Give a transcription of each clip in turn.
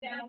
Yeah.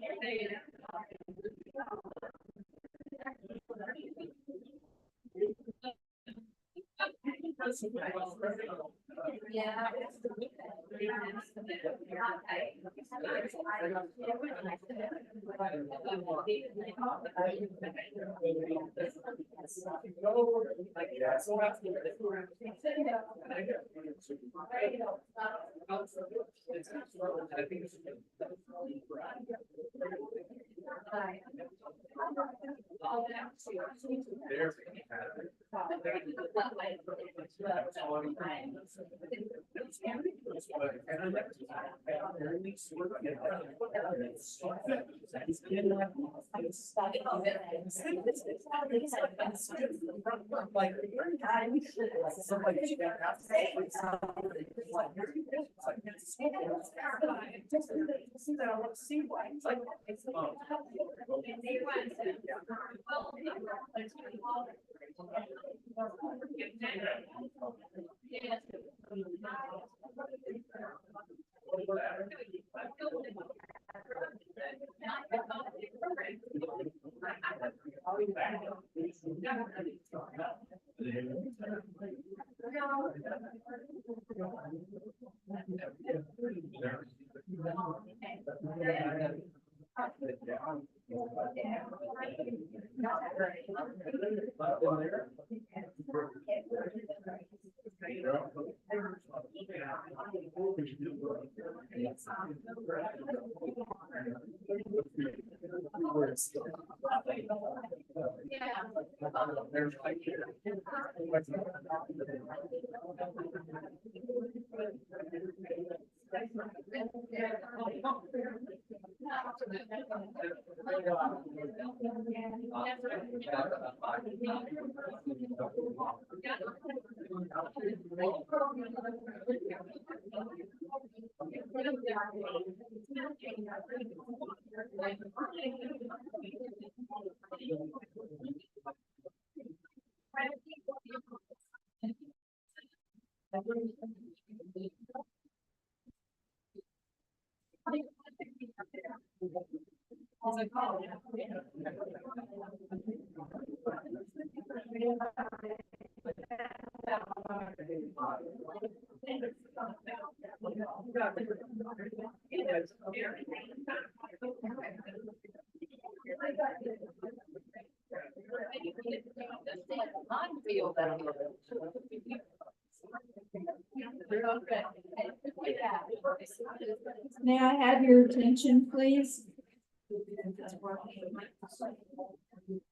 May I have your attention, please?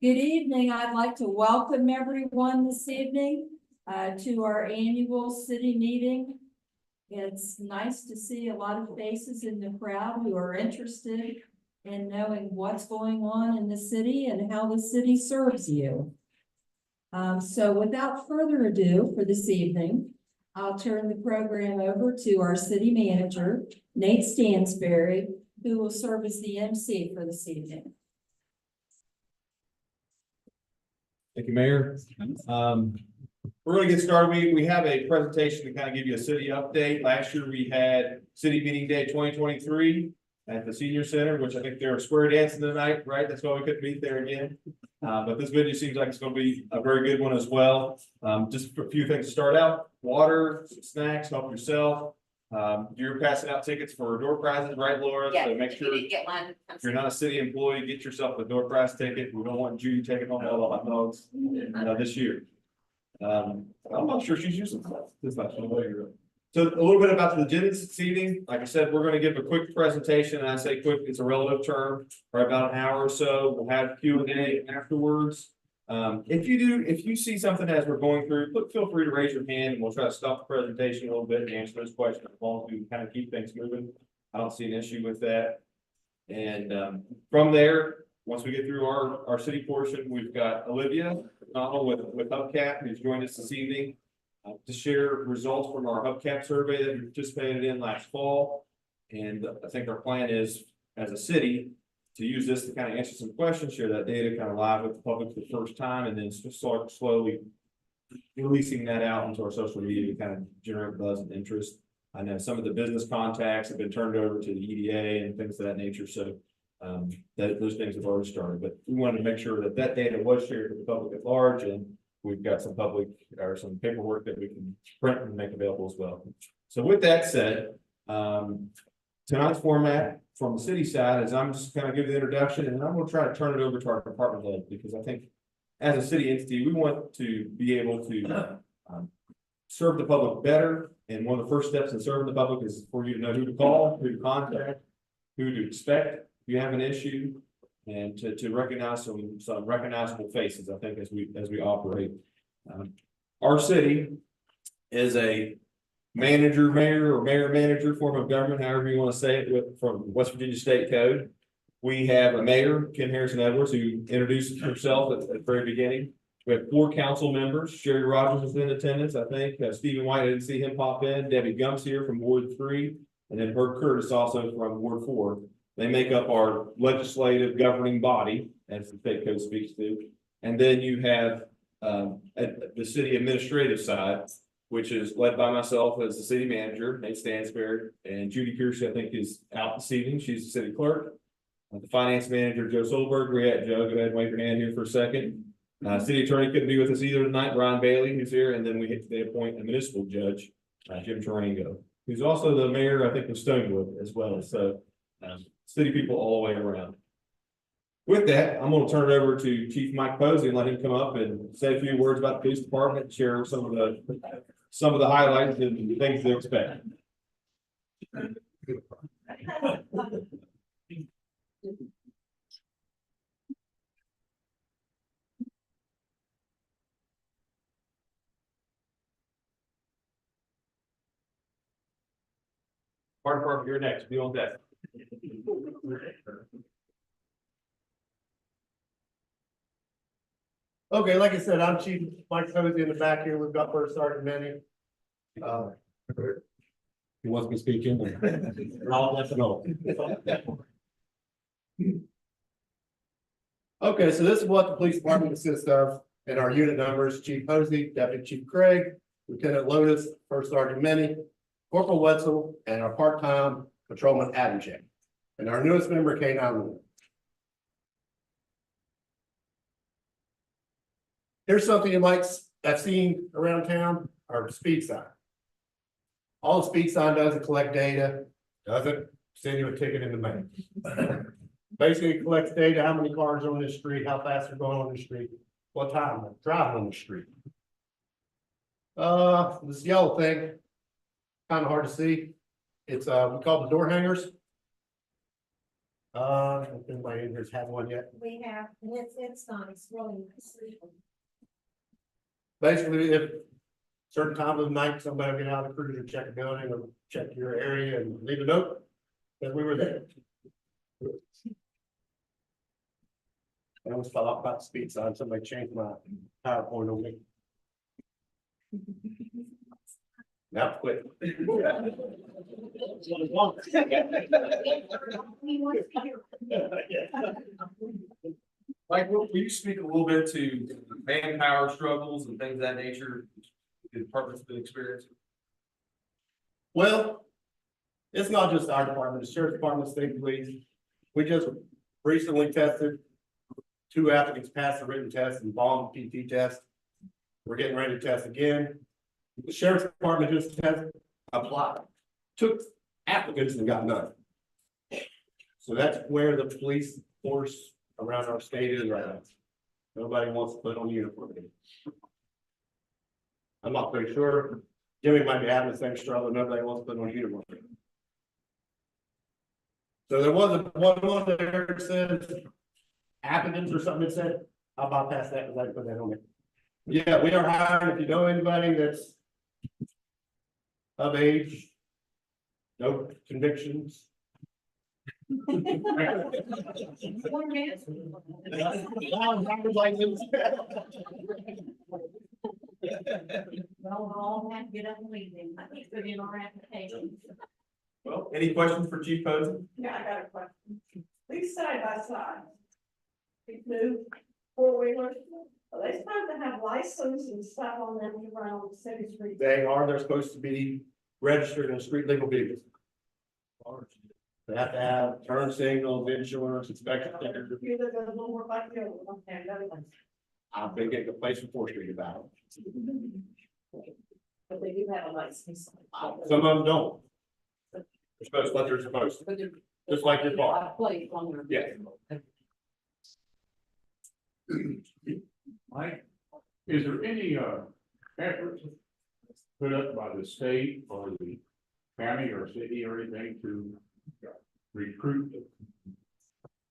Good evening. I'd like to welcome everyone this evening to our annual city meeting. It's nice to see a lot of faces in the crowd who are interested in knowing what's going on in the city and how the city serves you. So without further ado for this evening, I'll turn the program over to our city manager, Nate Stansberry, who will serve as the MC for this evening. Thank you, Mayor. We're going to get started. We have a presentation to kind of give you a city update. Last year we had City Meeting Day 2023 at the Senior Center, which I think they're square dancing tonight, right? That's why we couldn't meet there again. But this video seems like it's going to be a very good one as well. Just a few things to start out: water, some snacks, help yourself. You're passing out tickets for door prizes, right, Laura? Yeah, so make sure you get one. if you're not a city employee, get yourself a door prize ticket. We don't want Judy taking home all the hot dogs this year. I'm not sure she's using this much. So a little bit about the agenda this evening. Like I said, we're going to give a quick presentation, and I say quick, it's a relative term, for about an hour or so. We'll have Q&A afterwards. If you see something as we're going through, feel free to raise your hand, and we'll try to stop the presentation a little bit and answer those questions as long as we can kind of keep things moving. I don't see an issue with that. And from there, once we get through our city portion, we've got Olivia with Hubcap, who's joined us this evening to share results from our Hubcap survey that we participated in last fall. And I think our plan is, as a city, to use this to kind of answer some questions, share that data kind of live with the public for the first time, and then start slowly releasing that out into our social media to kind of generate buzz and interest. I know some of the business contacts have been turned over to the EDA and things of that nature. So that those things have already started, but we wanted to make sure that that data was shared with the public at large, and we've got some public or some paperwork that we can print and make available as well. So with that said, tonight's format from the city side is I'm just kind of give the introduction, and I'm going to try to turn it over to our department head, because I think as a city entity, we want to be able to serve the public better. And one of the first steps in serving the public is for you to know who to call, who to contact, who to expect if you have an issue, and to recognize some recognizable faces, I think, as we operate. Our city is a mayor or mayor manager form of government, however you want to say it, from West Virginia State Code. We have a mayor, Kim Harrison Edwards, who introduced herself at the very beginning. We have 4 council members. Sherry Rogers is in attendance, I think. Stephen White, I didn't see him pop in. Debbie Gump's here from Ward 3, and then Herb Curtis also from Ward 4. They make up our legislative governing body, as the state code speaks to. And then you have at the city administrative side, which is led by myself as the city manager, Nate Stansberry, and Judy Pierce, I think, is out this evening. She's the city clerk. The finance manager, Joe Solberg. Where you at, Joe? Go ahead and wave your hand here for a second. City attorney couldn't be with us either tonight, Brian Bailey, who's here, and then they appoint a municipal judge, Jim Tarango, who's also the mayor, I think, of Stonewood as well. So city people all the way around. With that, I'm going to turn it over to Chief Mike Posey and let him come up and say a few words about the police department, share some of the highlights and things to expect. Fire department, you're next. Be on deck. Okay, like I said, I'm Chief Mike Posey in the back here. We've got First Sergeant Manny. He wants me speaking. I'll let him know. Okay, so this is what the police department consists of, and our unit numbers: Chief Posey, Deputy Chief Craig, Lieutenant Lotus, First Sergeant Manny, Corporal Wetzel, and our part-time patrolman Adam Jack. And our newest member, K911. Here's something you might have seen around town, our speed sign. All the speed sign does is collect data, doesn't send you a ticket in the mail. Basically, it collects data, how many cars are on the street, how fast they're going on the street, what time they're driving on the street. This yellow thing, kind of hard to see. It's we call the door hangers. If anybody in here's had one yet. We have, and it's nice, really nice. Basically, if certain time of the night, somebody will get out of the cruiser, check a building or check your area and leave a note that we were there. I almost fell off about the speed sign. Somebody changed my PowerPoint on me. Now quit. Mike, will you speak a little bit to manpower struggles and things of that nature the department's been experiencing? Well, it's not just our department, the sheriff's department, state police. We just recently tested 2 applicants passed the written test and bombed the PT test. We're getting ready to test again. The sheriff's department just applied, took applicants and got none. So that's where the police force around our state is right now. Nobody wants to put on uniform. I'm not very sure. Jimmy might be having the same struggle. Nobody wants to put on uniform. So there was one there that said applicants or something that said, I'll bypass that because I put that on there. Yeah, we are hiring. If you know anybody that's of age, no convictions. Well, all have to get up and leave them. I think put in our application. Well, any questions for Chief Posey? Yeah, I got a question. These side by side. These new 4-wheelers, are they supposed to have license and stuff on them to run on the city street? They're supposed to be registered in street legal vehicles. They have to have turn signals, insurance, inspection stickers. You live in a little more like the other one, and that one. I've been getting complaints from Fourth Street about But they do have a license. it. Some of them don't. They're supposed, what they're supposed to, But they're- just like your car. I played on their. Yeah. Mike, is there any, effort put up by the state or the county or city or anything to recruit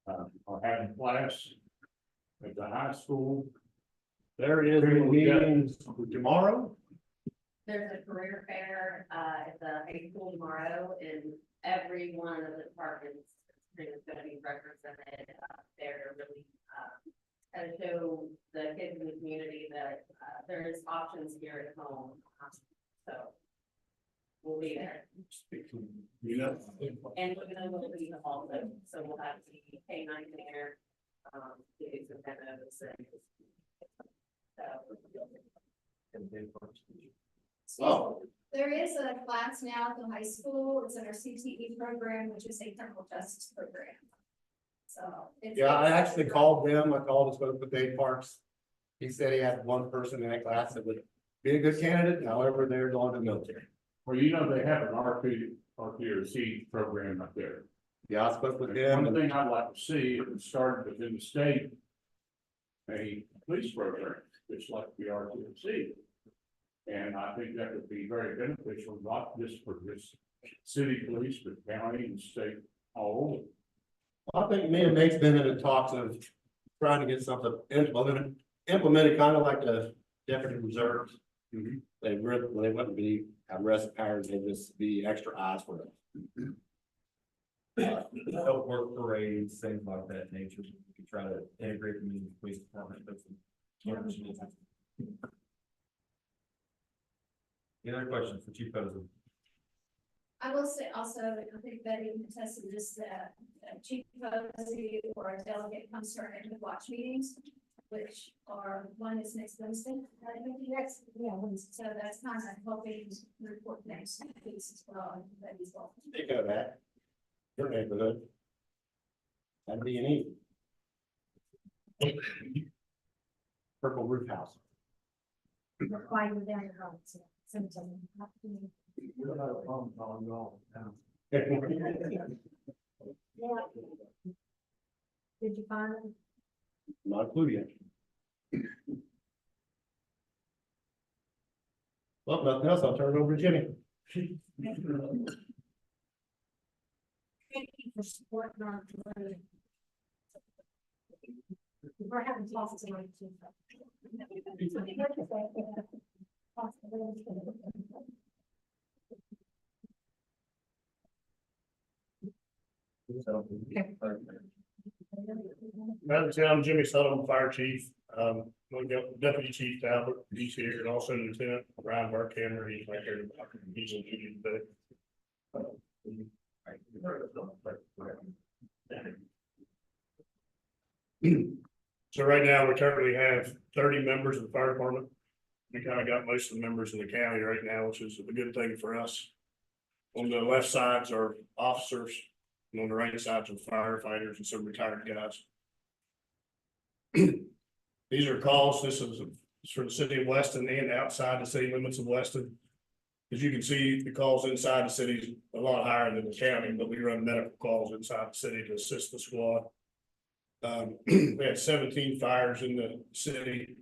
or having class at the high school? There is a meeting tomorrow. There's a career fair, at the high school tomorrow, and every one of the departments is gonna be represented, there to really, kind of show the kids in the community that, there's options here at home. So we'll be there, You know. and we're gonna look at the also, so we'll have the K-9 there, do some demos and. So. Oh, There is a class now at the high school, it's in our CTE program, which is a criminal justice program. So. yeah, I actually called them. I called and spoke with Dave Parks. He said he had one person in that class that would be a good candidate, however, they're going to the military. Well, you know, they have an RPRC program up there. Yeah, I spoke with One him. thing I'd like to see, if it started within the state, a police program, just like the RPRC. And I think that would be very beneficial, not just for this city police, but county and state all over. I think me and Nate's been in the talks of trying to get something implemented kind of like the deputy reserves. They really, they wouldn't be arrest powers, they'd just be extra eyes for them. Help work parades, things like that nature. We could try to integrate them in the police department. Any other questions for Chief President? I will say also, I think Betty attested this, that Chief Posey or a delegate comes to our end of watch meetings, which are, one is next Wednesday. So that's kind of helping report next week as well. Betty's welcome. They go back. Your neighborhood. That'd be an easy. Purple roof house. Quiet down your house. Did you find them? Not a clue yet. Well, nothing else, I'll turn it over to Jimmy. Thank you for supporting our community. We're having talks tonight too. Madam Chair, I'm Jimmy Sullivan, Fire Chief. We got Deputy Chief Talbot, he's here, and also Lieutenant Ryan Barkhammer, he's right here. He's in duty today. So right now, we currently have 30 members of the fire department. We kind of got most of the members in the county right now, which is a good thing for us. On the left sides are officers, and on the right sides are firefighters and some retired guys. These are calls, this is for the city of Weston and outside the city limits of Weston. As you can see, the calls inside the city is a lot higher than the county, but we run medical calls inside the city to assist the squad. We had 17 fires in the city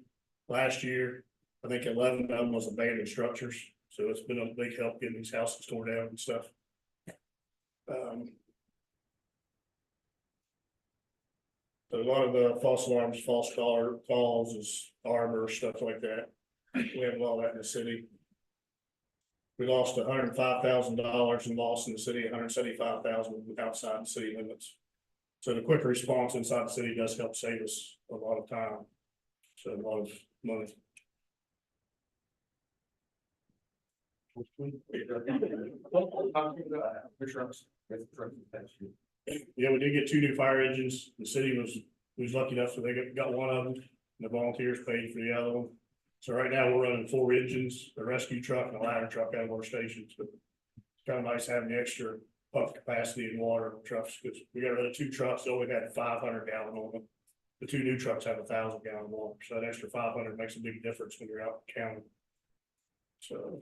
last year. I think 11 of them was abandoned structures, so it's been a big help getting these houses torn down and stuff. So a lot of the false alarms, false caller calls is armor, stuff like that. We have a lot of that in the city. We lost $105,000 in loss in the city, $175,000 outside the city limits. So the quick response inside the city does help save us a lot of time. So a lot of money. Yeah, we did get 2 new fire engines. The city was lucky enough, so they got one of them. And the volunteers paid for the other one. So right now we're running 4 engines, a rescue truck and a ladder truck out of our stations, but it's kind of nice having the extra pump capacity in water trucks, because we got rid of 2 trucks, they only had 500 gallon on them. The 2 new trucks have 1,000 gallon water, so that extra 500 makes a big difference when you're out counting. So,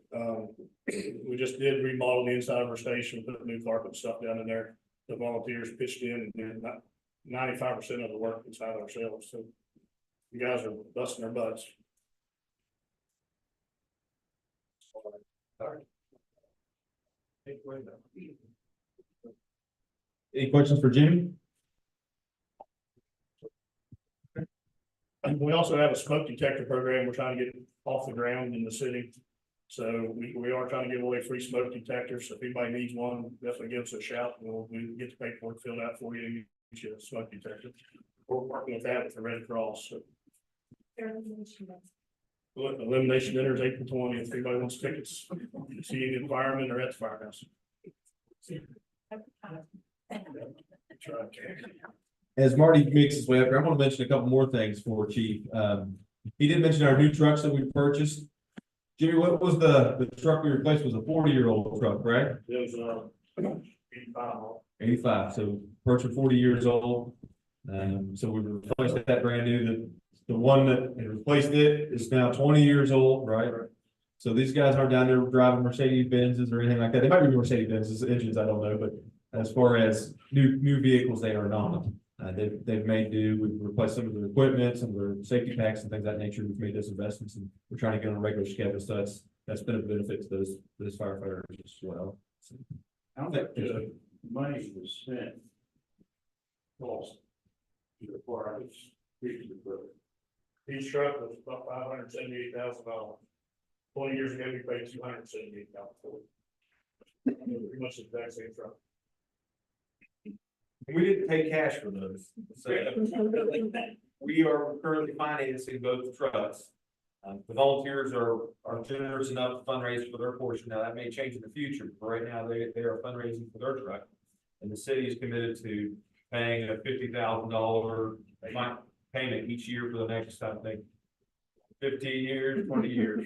we just did remodel the inside of our station, put new carpet and stuff down in there. The volunteers pitched in and did 95% of the work inside ourselves, so you guys are busting their butts. Any questions for Jimmy? And we also have a smoke detector program we're trying to get off the ground in the city. So we are trying to give away free smoke detectors. So if anybody needs one, definitely give us a shout and we'll get the paperwork filled out for you and get you a smoke detector. We're working with that with the Red Cross, so. Elimination dinner is April 20th. If anybody wants tickets, see you in the environment or at the firehouse. As Marty makes his way up here, I want to mention a couple more things for Chief. He did mention our new trucks that we purchased. Jimmy, what was the truck we replaced? Was a 40-year-old truck, right? It was 85. 85, so approaching 40 years old. So we replaced that brand new. The one that replaced it is now 20 years old, right? So these guys aren't down there driving Mercedes Benzes or anything like that. They might be Mercedes Benzes engines, I don't know, but as far as new vehicles, they are not. They've made do. We've replaced some of their equipment, some of their safety packs and things of that nature. We've made those investments and we're trying to get on a regular schedule. So that's been a benefit to those firefighters as well. So, How much money was spent? Cost. To acquire this piece of equipment? Each truck was about $578,000. 20 years ago, we paid $278,000 for it. Pretty much the exact same truck. we didn't pay cash for those. So we are currently financing both trucks. The volunteers are generous enough to fundraise for their portion. Now that may change in the future, but right now they are fundraising for their truck. And the city is committed to paying a $50,000 payment each year for the next, I think, 15 years, 20 years.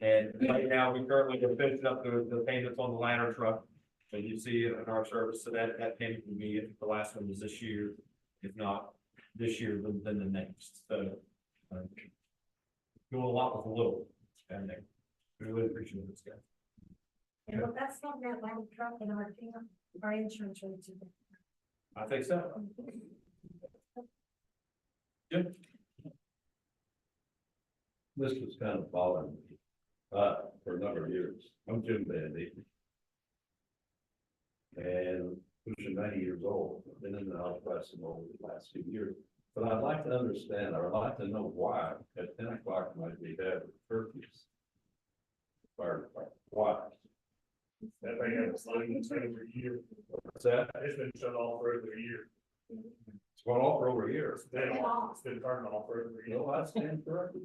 And right now, we currently are finishing up the payments on the ladder truck. So you see it in our service, so that payment will be, if the last one was this year, if not this year, then the next. So doing a lot with a little, and we really appreciate this guy. And if that's not that loud truck in our camp, our insurance rates are. I think so. Yep. This was kind of bothering me, for a number of years. I'm Jim Bandy. And pushing 90 years old, I've been in the health question over the last few years. But I'd like to understand, or I'd like to know why at 10 o'clock might be had curfews. Fire department, why? That thing has been shut over a year. What's that? It's been shut off for over a year. It's gone off for over a year. It's been turned off for over a year. No, I stand corrected.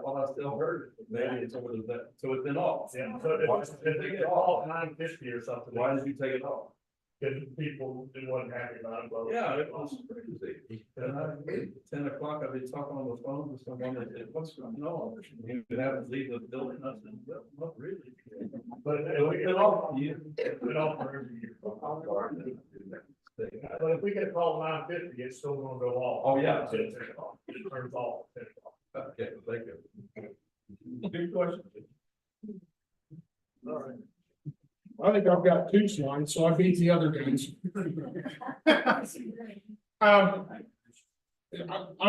Well, I still heard it. Maybe it's over that, so it's been off. Yeah, so it's off 9:50 or something. Why did you take it off? Because people wasn't happy about it. Well, Yeah, it was crazy. And at 10 o'clock, I'd be talking on the phone with someone that said, what's going on? You could have to leave the building. I said, well, not really. But It's been off. it's been off for every year. But if we get a call 9:50, it's still gonna go off. Oh, yeah. It turns off. Okay, thank you. Good question. All right. I think I've got 2 slides, so I beat the other guys. I'm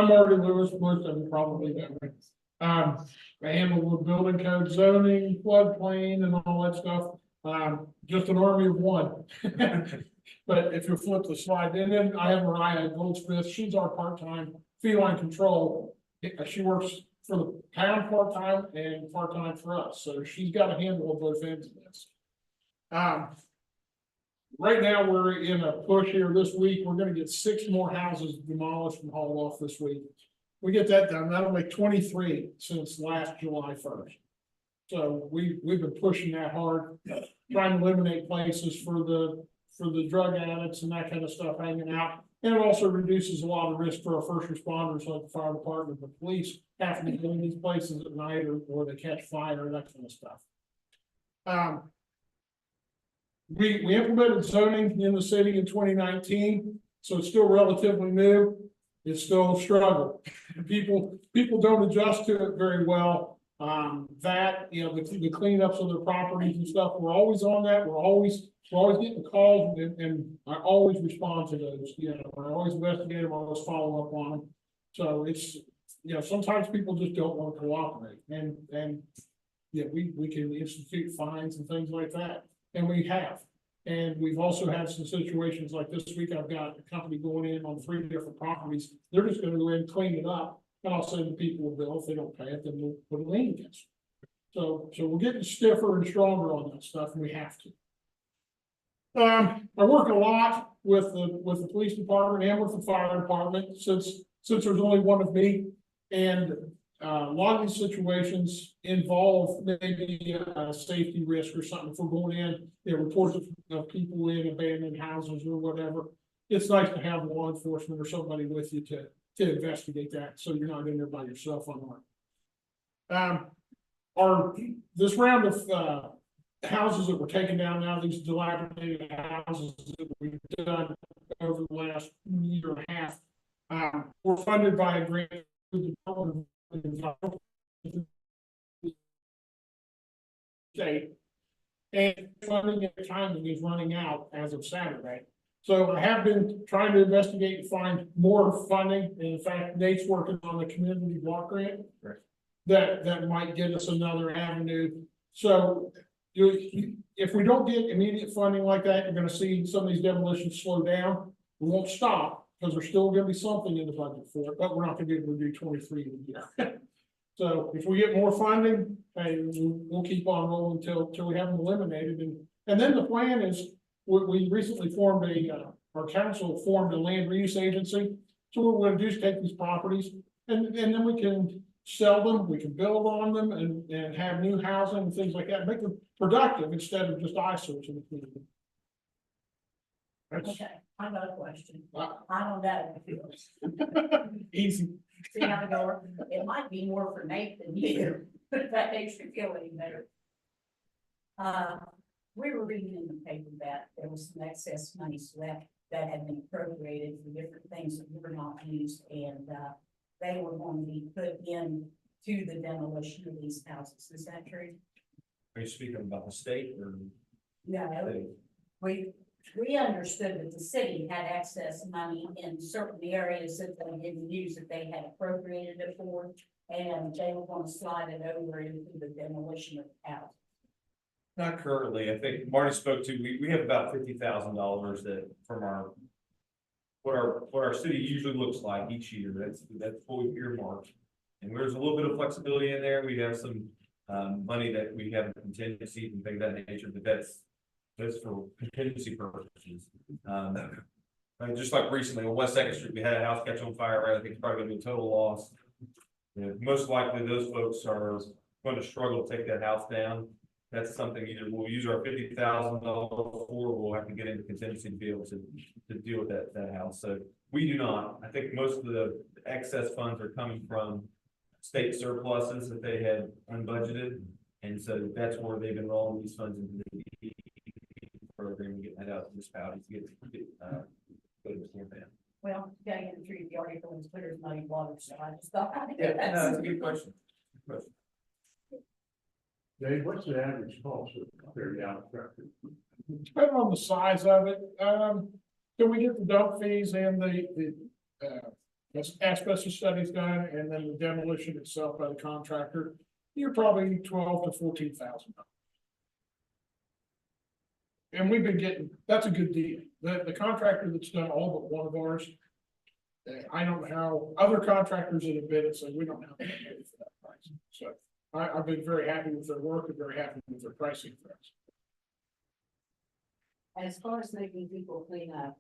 Marty Lewis, most of them probably know me. I handle the building code zoning, floodplain and all that stuff. Just an army of one. But if you flip the slide, and then I have Mariah Goldsmith, she's our part-time feline control. She works for the town part-time and part-time for us, so she's got a handle of both ends of this. Right now, we're in a push here this week. We're gonna get 6 more houses demolished and hauled off this week. We get that done, that'll make 23 since last July 1st. So we've been pushing that hard, trying to eliminate places for the drug addicts and that kind of stuff hanging out. And it also reduces a lot of risk for our first responders like the fire department, the police having to go in these places at night or they catch fire, that kind of stuff. we implemented zoning in the city in 2019, so it's still relatively new. It's still a struggle. People don't adjust to it very well. The cleanups of their properties and stuff, we're always on that. We're always getting calls and I always respond to those, I always investigate them, I always follow up on them. So it's, sometimes people just don't want to cooperate and we can institute fines and things like that. And we have. And we've also had some situations like this week. I've got a company going in on 3 different properties. They're just gonna go in and clean it up. And I'll send the people a bill. If they don't pay it, then we'll put a lien against them. So we're getting stiffer and stronger on that stuff, and we have to. I work a lot with the police department and with the fire department since there's only one of me. And a lot of these situations involve maybe a safety risk or something. If we're going in, reports of people in abandoned houses or whatever. It's nice to have law enforcement or somebody with you to investigate that, so you're not in there by yourself unarmed. This round of houses that were taken down now, these dilapidated houses that we've done over the last year and a half, were funded by a grant through the Department of Environmental State, and funding at the time is running out as of Saturday. So I have been trying to investigate and find more funding. And in fact, Nate's working on the community block grant. Right. That might get us another avenue. So if we don't get immediate funding like that, you're gonna see some of these demolitions slow down. We won't stop because there's still gonna be something in the budget for it, but we're not gonna be able to do 23 in a year. So if we get more funding, we'll keep on rolling till we have them eliminated. And then the plan is, we recently formed our council formed a land reuse agency. So what we're going to do is take these properties and then we can sell them, we can build on them and have new housing and things like that, make them productive instead of just eyesores in the community. That's Okay, I got a question. Uh, I don't know. easy. See how it goes? It might be more for Nate than you, but if that makes you feel any better. We were reading in the paper that there was some excess money left that had been appropriated for different things that were not used, and they were going to be put in to the demolition of these houses. Is that true? Are you speaking about the state or? No, we understood that the city had excess money in certain areas that they didn't use, that they had appropriated it for, and they were going to slide it over into the demolition of the house. Not currently. I think Marty spoke to, we have about $50,000 that from what our city usually looks like each year. That's fully earmarked. And there's a little bit of flexibility in there. We have some money that we have contingencies and things of that nature, but that's for contingency purposes. Just like recently on West 2nd Street, we had a house catch on fire, right? I think it's probably gonna be a total loss. Most likely those folks are going to struggle to take that house down. That's something either we'll use our $50,000 or we'll have to get into contingency to be able to deal with that house. So we do not. I think most of the excess funds are coming from state surpluses that they had unbudgeted. And so that's where they've been rolling these funds into the program and getting that out to municipalities to get put in the campaign. Well, getting in the tree, the article is clear as muddy water, so I just thought. Yeah, no, that's a good question. Good question. Dave, what's the average cost of clear down a tractor? Depending on the size of it, so we get the dump fees and the asbestos studies done, and then the demolition itself by the contractor, you're probably $12,000 to $14,000. And we've been getting, that's a good deal. The contractor that's done all but one of ours, I don't know how other contractors that have bid it, so we don't have to pay for that price. So I've been very happy with their work and very happy with their pricing for us. As far as making people clean up,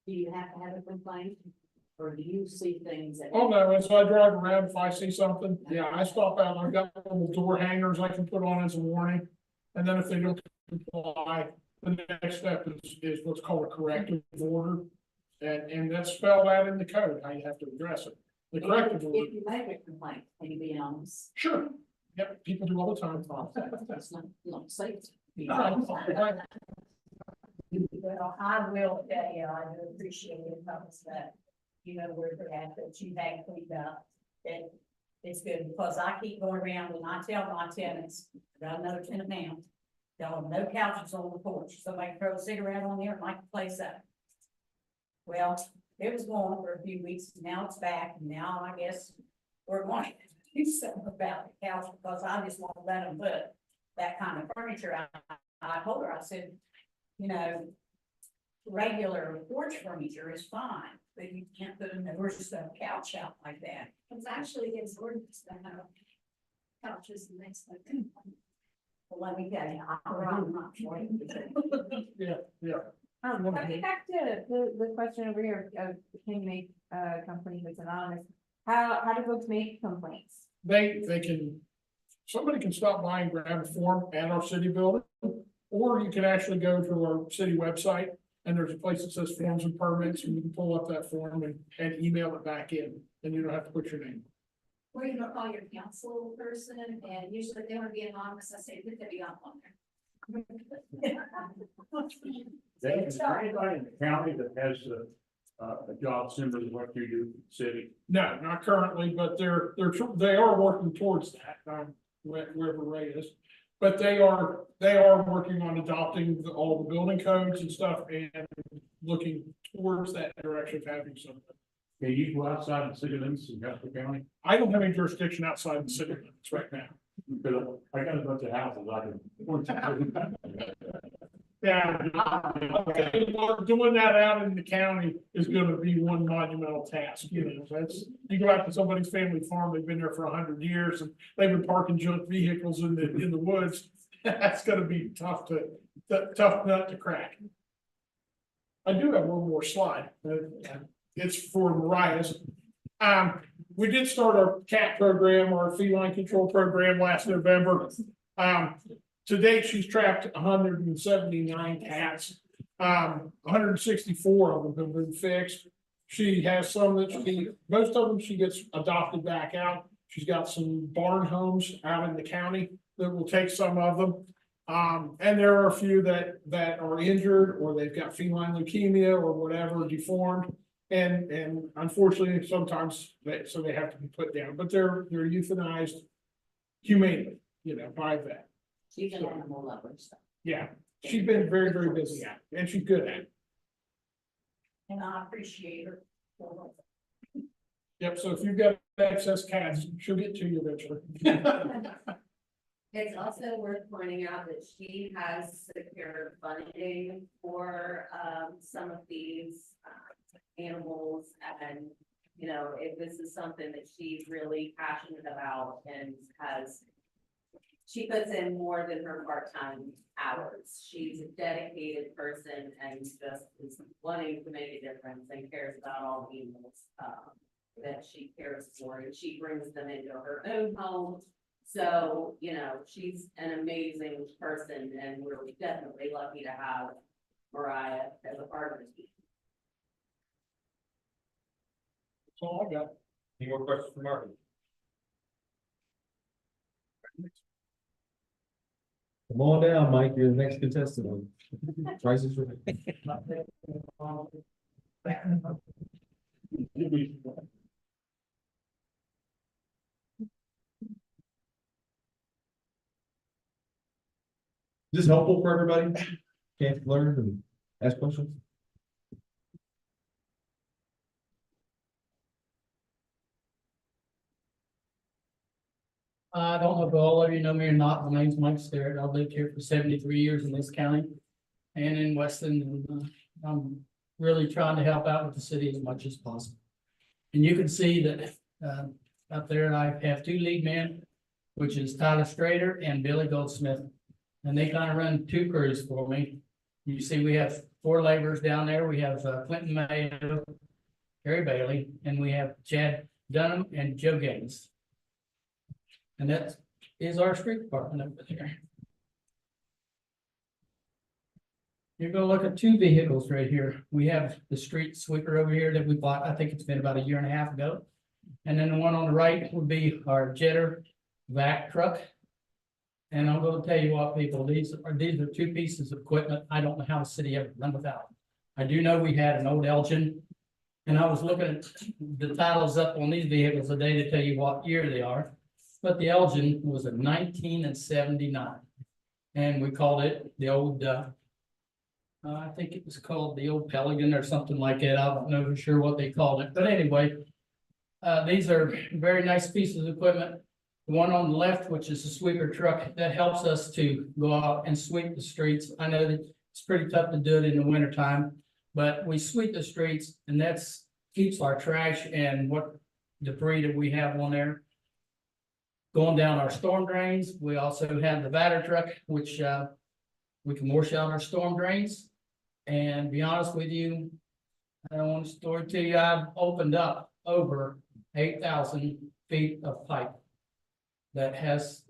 do you have to have a complaint? Or do you see things that? Oh, no, and so I drive around, if I see something, yeah, I stop out, I've got little door hangers I can put on as a warning. And then if they don't comply, the next step is what's called a corrective order. And that's spelled out in the code, how you have to address it. The corrective order. If you make a complaint, can you be honest? Sure, yep, people do all the time. That's not safe. No, Well, I will tell you, I do appreciate it, because that, you know, where they're at, that you had cleaned up. And it's good, because I keep going around and I tell my tenants, got another tenant now, tell them no couches on the porch, somebody throw a cigarette on there and light the place up. Well, it was gone for a few weeks, now it's back, and now I guess we're going to do something about the couch, because I just won't let them put that kind of furniture out. I told her, I said, you know, regular porch furniture is fine, but you can't put a newer stuff couch out like that. It's actually against ordinance to have couches and things like that. Well, let me tell you, I'm not sure. Yeah, yeah. Coming back to the question over here of can you make a company that's anonymous? How do folks make complaints? They can, somebody can stop by and grab a form at our city building. Or you can actually go to our city website and there's a place that says forms and permits, and you can pull up that form and email it back in, and you don't have to put your name. Or you can call your council person, and usually they want to be anonymous, I say, put the beyond on there. Is there anybody in the county that has a job similar to what you do for the city? No, not currently, but they are working towards that, wherever Ray is. But they are working on adopting all the building codes and stuff and looking towards that direction of having something. Can you go outside the city limits in Custer County? I don't have any jurisdiction outside the city limits right now. Because I got a bunch of houses I can. Yeah, doing that out in the county is gonna be one monumental task, you know, you go out to somebody's family farm, they've been there for 100 years and they've been parking junk vehicles in the woods. That's gonna be tough nut to crack. I do have one more slide, it's for Mariah's. We did start our cat program, our feline control program last November. To date, she's trapped 179 cats. 164 of them have been fixed. She has some that most of them she gets adopted back out. She's got some barn homes out in the county that will take some of them. And there are a few that are injured or they've got feline leukemia or whatever, deformed. And unfortunately, sometimes they have to be put down, but they're euthanized humanely, you know, by that. She's an animal lover, so. Yeah, she's been very, very busy at it, and she's good at it. And I appreciate her. Yep, so if you've got excess cats, she'll get to you eventually. It's also worth pointing out that she has secured funding for, some of these, animals. And, you know, if this is something that she's really passionate about and she puts in more than her part-time hours. She's a dedicated person and just is wanting to make a difference and cares about all the animals that she cares for, and she brings them into her own home. So, you know, she's an amazing person, and we're definitely lucky to have Mariah as a part of the team. That's all I got. Any more questions for Martin? Come on down, Mike, you're the next contestant. Price is right. Is this helpful for everybody? Can't learn and ask questions? I don't know if all of you know me or not. My name's Mike Sterrett. I've lived here for 73 years in this county and in Weston. And, I'm really trying to help out with the city as much as possible. And you can see that up there I have two lead men, which is Tyler Strader and Billy Goldsmith. And they kind of run two crews for me. You see we have 4 laborers down there. We have Clinton Mayo, Gary Bailey, and we have Chad Dunham and Joe Gaines. And that is our street department over there. You're gonna look at 2 vehicles right here. We have the street sweeper over here that we bought, I think it's been about 1.5 years ago. And then the one on the right would be our jetter vac truck. And I'm gonna tell you what, people, these are two pieces of equipment. I don't know how the city ever done without. I do know we had an old Elgin. And I was looking at the titles up on these vehicles today to tell you what year they are. But the Elgin was a 1979. And we called it the old, I think it was called the old Pelican or something like that. I don't know for sure what they called it, but anyway. These are very nice pieces of equipment. The one on the left, which is a sweeper truck, that helps us to go out and sweep the streets. I know that it's pretty tough to do it in the winter time, but we sweep the streets and that's keeps our trash and what debris that we have on there going down our storm drains. We also have the batter truck, which we can wash out our storm drains. And be honest with you, I don't want to story to you. I've opened up over 8,000 feet of pipe that has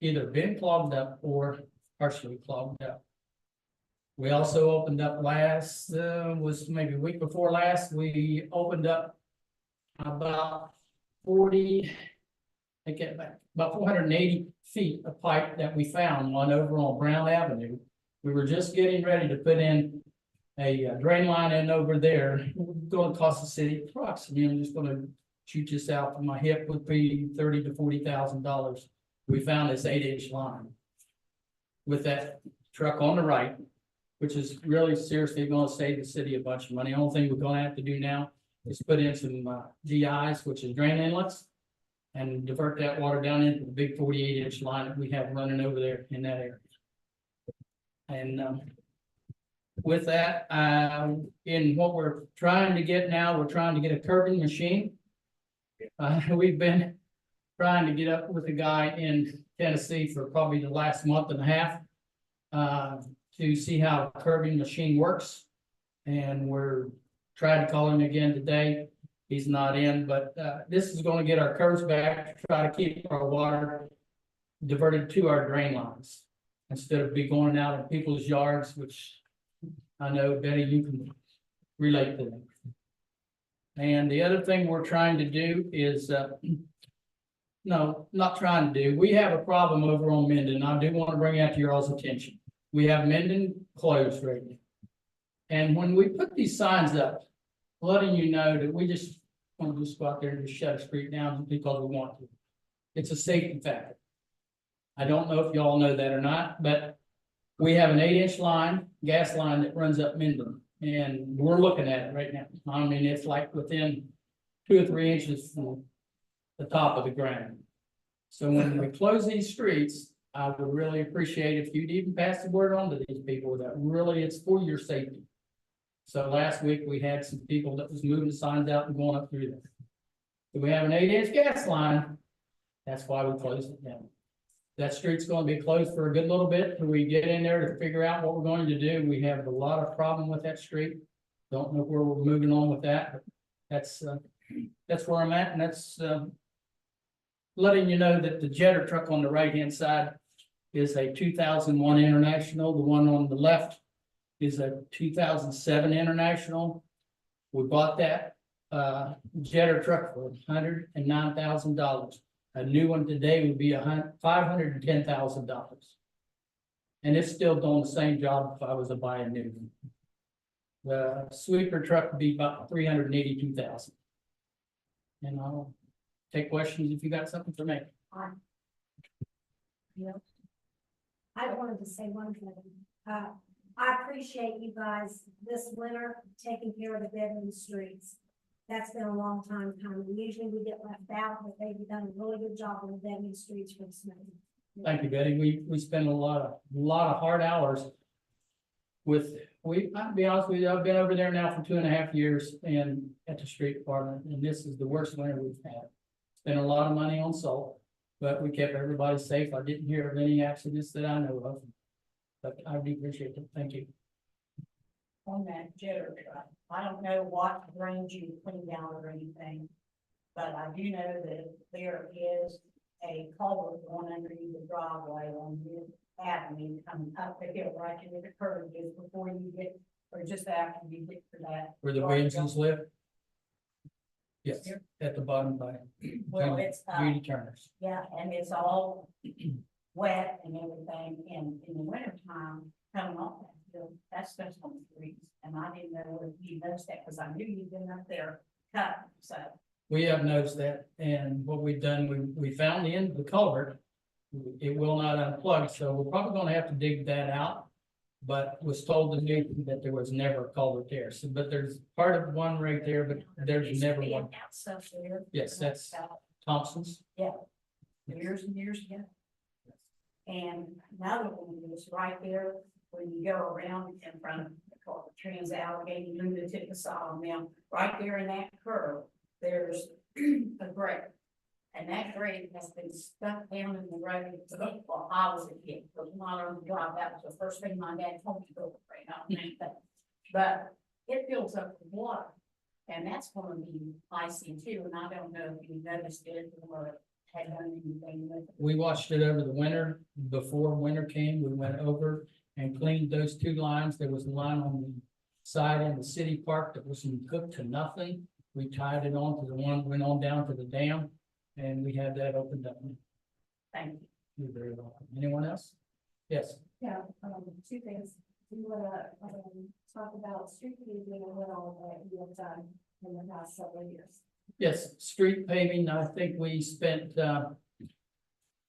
either been clogged up or partially clogged up. We also opened up last, was maybe a week before last, we opened up about 40, I get back, about 480 feet of pipe that we found over on Brown Avenue. We were just getting ready to put in a drain line in over there. Going to cost the city approximately, I'm just going to shoot this out from my hip, would be $30,000 to $40,000. We found this 8-inch line with that truck on the right, which is really seriously going to save the city a bunch of money. The only thing we're going to have to do now is put in some GIs, which is drain inlets, and divert that water down into the big 48-inch line that we have running over there in that area. And with that, in what we're trying to get now, we're trying to get a curbing machine. We've been trying to get up with a guy in Tennessee for probably the last month and a half to see how a curbing machine works. And we're trying to call him again today. He's not in, but this is going to get our curbs back to try to keep our water diverted to our drain lines instead of be going out in people's yards, which I know, Betty, you can relate to them. And the other thing we're trying to do is, no, not trying to do, we have a problem over on Minden. I do want to bring that to your all's attention. We have Minden closed right now. And when we put these signs up, letting you know that we just want to just go out there and just shut a street down because we want to. It's a safety factor. I don't know if y'all know that or not, but we have an 8-inch line, gas line that runs up Minden, and we're looking at it right now. I mean, it's like within 2 or 3 inches from the top of the ground. So when we close these streets, I would really appreciate if you'd even pass the word on to these people that really it's for your safety. So last week we had some people that was moving signs out and going up through there. So we have an 8-inch gas line. That's why we closed it down. That street's going to be closed for a good little bit till we get in there to figure out what we're going to do. We have a lot of problem with that street. Don't know where we're moving on with that, but that's where I'm at, and that's letting you know that the jetter truck on the right-hand side is a 2001 International. The one on the left is a 2007 International. We bought that jetter truck for $109,000. A new one today would be $510,000. And it's still doing the same job if I was to buy a new one. The sweeper truck would be about $382,000. And I'll take questions if you got something for me. Yeah. I wanted to say one thing. I appreciate you guys this winter taking care of the dead end streets. That's been a long time coming. Usually we get left out, but they've done a really good job on the dead end streets for the snow. Thank you, Betty. We spend a lot of hard hours with, I'll be honest with you, I've been over there now for 2.5 years and at the street department, and this is the worst winter we've had. Spent a lot of money on salt, but we kept everybody safe. I didn't hear of any accidents that I know of. But I do appreciate it. Thank you. On that jetter truck, I don't know what drains you cleaned out or anything, but I do know that there is a culvert going underneath the driveway on Mid Avenue coming up the hill right into the curb just before you get, or just after you get to that. Where the Williamsons live? Yes, at the bottom by Well, it's Beauty Turners. yeah, and it's all wet and everything, and in the winter time, coming off that hill, that's just on the trees. And I didn't know if you noticed that, because I knew you'd been up there cutting, so. We have noticed that, and what we've done, we found the end of the culvert. It will not unplug, so we're probably gonna have to dig that out. But was told to me that there was never a culvert there, so, but there's part of one right there, but there's never one. Out stuff there. Yes, that's Thompson's. Years and years ago. And another one is right there, when you go around in front of the Trans Allegheny, you move to the side now, right there in that curve, there's a grate. And that grate has been stuck down in the road, well, I was a kid, but not on the job, that was the first thing my dad told me to go right now. But it fills up with water, and that's gonna be icy too, and I don't know if you noticed it or had done anything with it. We watched it over the winter. Before winter came, we went over and cleaned those two lines. There was a line on the side in the city park that was cooked to nothing. We tied it on to the one, went on down to the dam, and we had that opened up. Thank you. You're very welcome. Anyone else? Yes. Yeah, two things. We wanna, talk about street paving and what all that you have done in the past several years. Yes, street paving, I think we spent,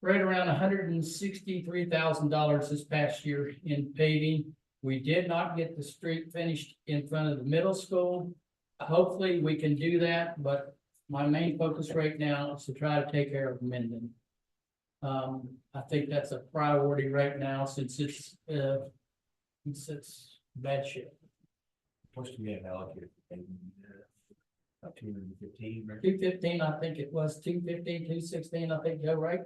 right around $163,000 this past year in paving. We did not get the street finished in front of the middle school. Hopefully, we can do that, but my main focus right now is to try to take care of Minden. I think that's a priority right now since it's bad shape. Supposed to be an allocated. 215, right? 215, I think it was 215, 216, I think, Joe, right?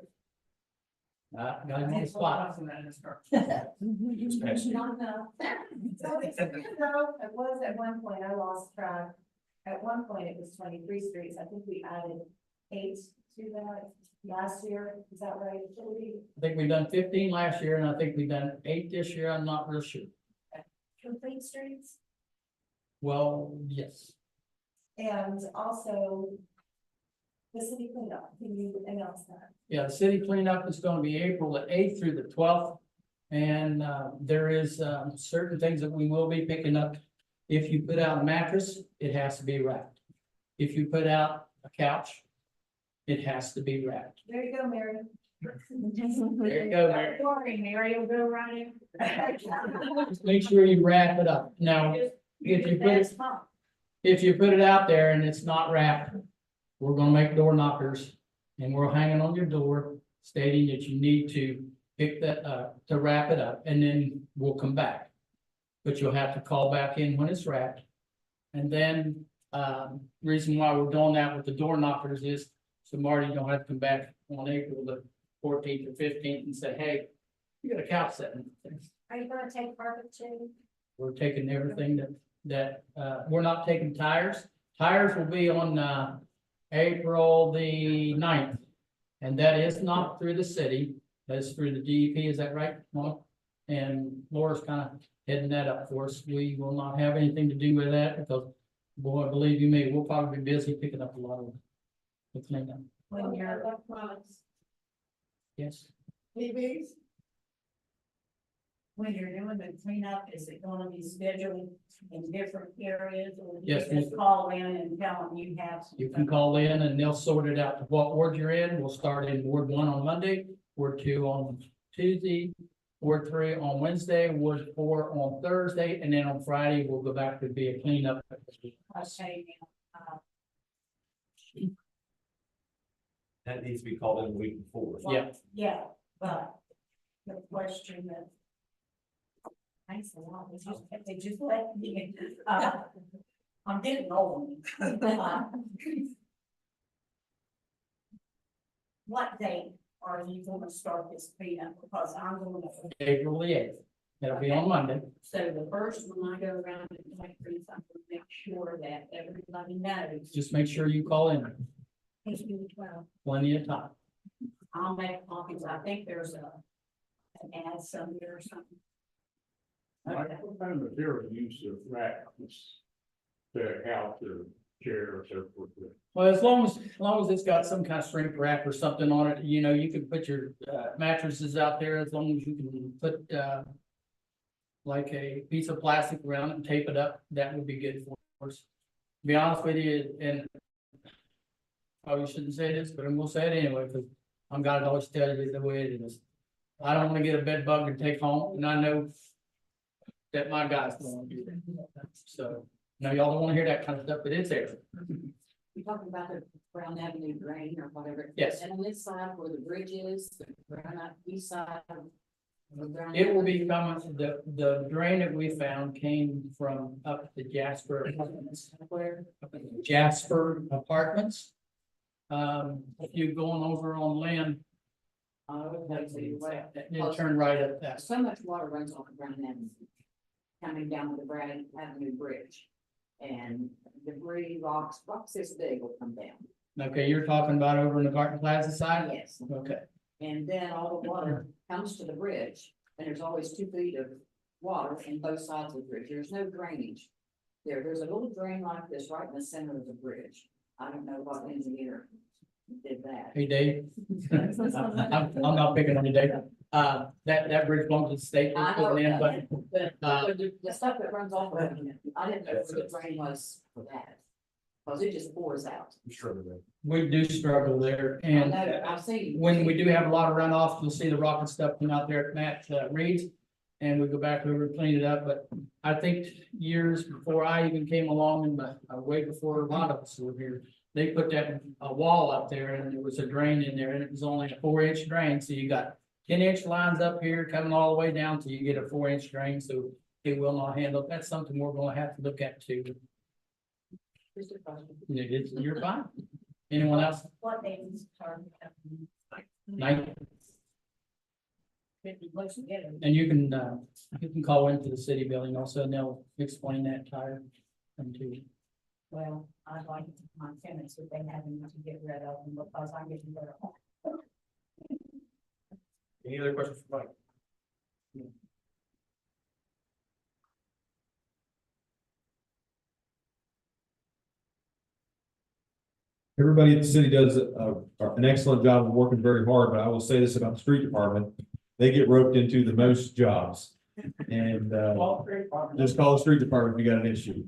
Got him on the spot. Just past year. No, it was at one point, I lost track. At one point, it was 23 streets. I think we added 8 to that last year. Is that right? I think we've done 15 last year, and I think we've done 8 this year. I'm not real sure. Complete streets? Well, yes. And also the city cleanup. Can you announce that? Yeah, the city cleanup is gonna be April the 8th through the 12th. And there is certain things that we will be picking up. If you put out a mattress, it has to be wrapped. If you put out a couch, it has to be wrapped. There you go, Mary. There you go, Mary. Don't worry, Mary will go right in. Just make sure you wrap it up. Now, if you put it, That's fine. if you put it out there and it's not wrapped, we're gonna make door knockers. And we're hanging on your door stating that you need to pick that up, to wrap it up, and then we'll come back. But you'll have to call back in when it's wrapped. And then, reason why we're doing that with the door knockers is, so Marty don't have to come back on April the 14th or 15th and say, hey, you got a couch setting. Are you gonna take carpet too? We're taking everything that we're not taking tires. Tires will be on, April the 9th. And that is not through the city, that's through the DEP, is that right, Mark? And Laura's kind of heading that up for us. We will not have anything to do with that because, boy, believe you me, we'll probably be busy picking up a lot of the cleanup. When you're, Electronics, Yes, TVs, when you're doing the cleanup, is it gonna be scheduled in different areas? Or you Yes, just ma'am. call in and tell them you have? you can call in and they'll sort it out to what ward you're in. We'll start in Ward 1 on Monday, Ward 2 on Tuesday, Ward 3 on Wednesday, Ward 4 on Thursday, and then on Friday, we'll go back to be a cleanup. Okay, now, That needs to be called in the week before. Yeah. yeah, but the question that. Thanks a lot, they just let me, I'm getting old. What date are you gonna start this cleanup? Because I'm gonna, April the 8th. It'll be on Monday. so the first when I go around and collect trees, I'm gonna make sure that everybody knows. Just make sure you call in. It's really 12. Plenty of time. I'll make copies, I think there's an ad somewhere or something. Like, what kind of material use of rack to how to chair or so forth. Well, as long as it's got some kind of shrink wrap or something on it, you know, you can put your mattresses out there as long as you can put like a piece of plastic around it and tape it up, that would be good for us. To be honest with you, and probably shouldn't say this, but I'm gonna say it anyway, because I'm gonna always tell you the way it is. I don't wanna get a bed bug and take home, and I know that my guys don't wanna do that. So, now y'all don't wanna hear that kind of stuff, but it's there. You're talking about the Brown Avenue drain or whatever. Yes. And on this side where the bridge is, the Brown, east side of the Brown. It will be coming, the drain that we found came from up the Jasper Apartments. Where? Up at the Jasper Apartments. If you're going over on land, then turn right up that. So much water runs off the Brown Avenue, coming down the Brown Avenue Bridge. And debris, rocks this big will come down. Okay, you're talking about over in the Garden Plaza side? Yes. Okay, And then all the water comes to the bridge, and there's always 2 feet of water in both sides of the bridge. There's no drainage. There's a little drain like this right in the center of the bridge. I don't know what engineer did that. hey Dave. I'm not picking on you, Dave. That bridge belongs to the state. We're I know, putting in, but uh, the stuff that runs off of it, I didn't know where the drain was for that. Cause it just pours out. we do struggle there, I and know, I've seen. when we do have a lot of runoff, you'll see the rock and stuff come out there at Matt Reed's. And we go back over and clean it up, but I think years before I even came along and way before a lot of us were here. They put a wall up there and there was a drain in there and it was only a 4-inch drain, so you got 10-inch lines up here coming all the way down till you get a 4-inch drain, so it will not handle. That's something we're gonna have to look at too. You're fine. Anyone else? What names are? Night? And you can call into the city building also, and they'll explain that tire. To you. Well, I'd like my tenants if they have any to get rid of them because I'm getting rid of them. Any other questions for Mike? Everybody at the city does an excellent job of working very hard, but I will say this about the street department. They get roped into the most jobs. And just call the street department if you got an issue.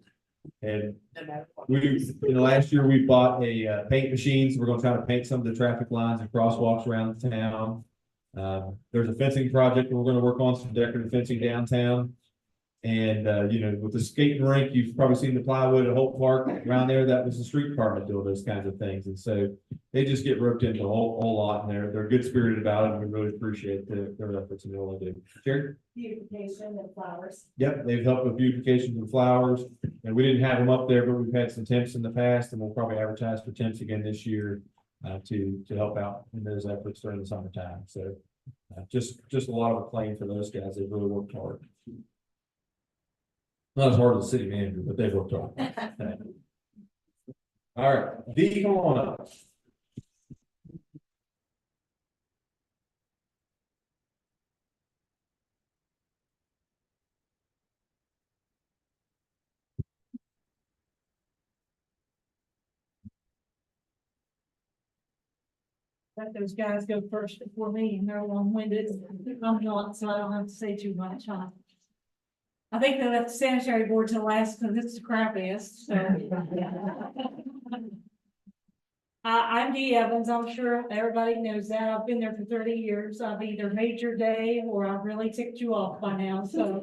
And in the last year, we bought a paint machines. We're gonna try to paint some of the traffic lines and crosswalks around the town. There's a fencing project we're gonna work on, some decorative fencing downtown. And you know, with the skating rink, you've probably seen the plywood at Holt Park around there. That was the street department doing those kinds of things. And so they just get roped into a whole lot, and they're good spirited about it. And we really appreciate their efforts and all they do. Jerry? Beautification and flowers. Yep, they've helped with beautification of the flowers, and we didn't have them up there, but we've had some temps in the past, and we'll probably advertise for temps again this year to help out in those efforts during the summertime. So just a lot of acclaim for those guys. They've really worked hard. Not as hard as the city manager, but they've worked hard. All right, D, come on up. Let those guys go first before me, and they're long-winded. I'm not, so I don't have to say too much, huh? I think they left the sanitary board to last because it's the crappiest, so. I'm Dee Evans. I'm sure everybody knows that. I've been there for 30 years. I've either made your day or I've really ticked you off by now, so.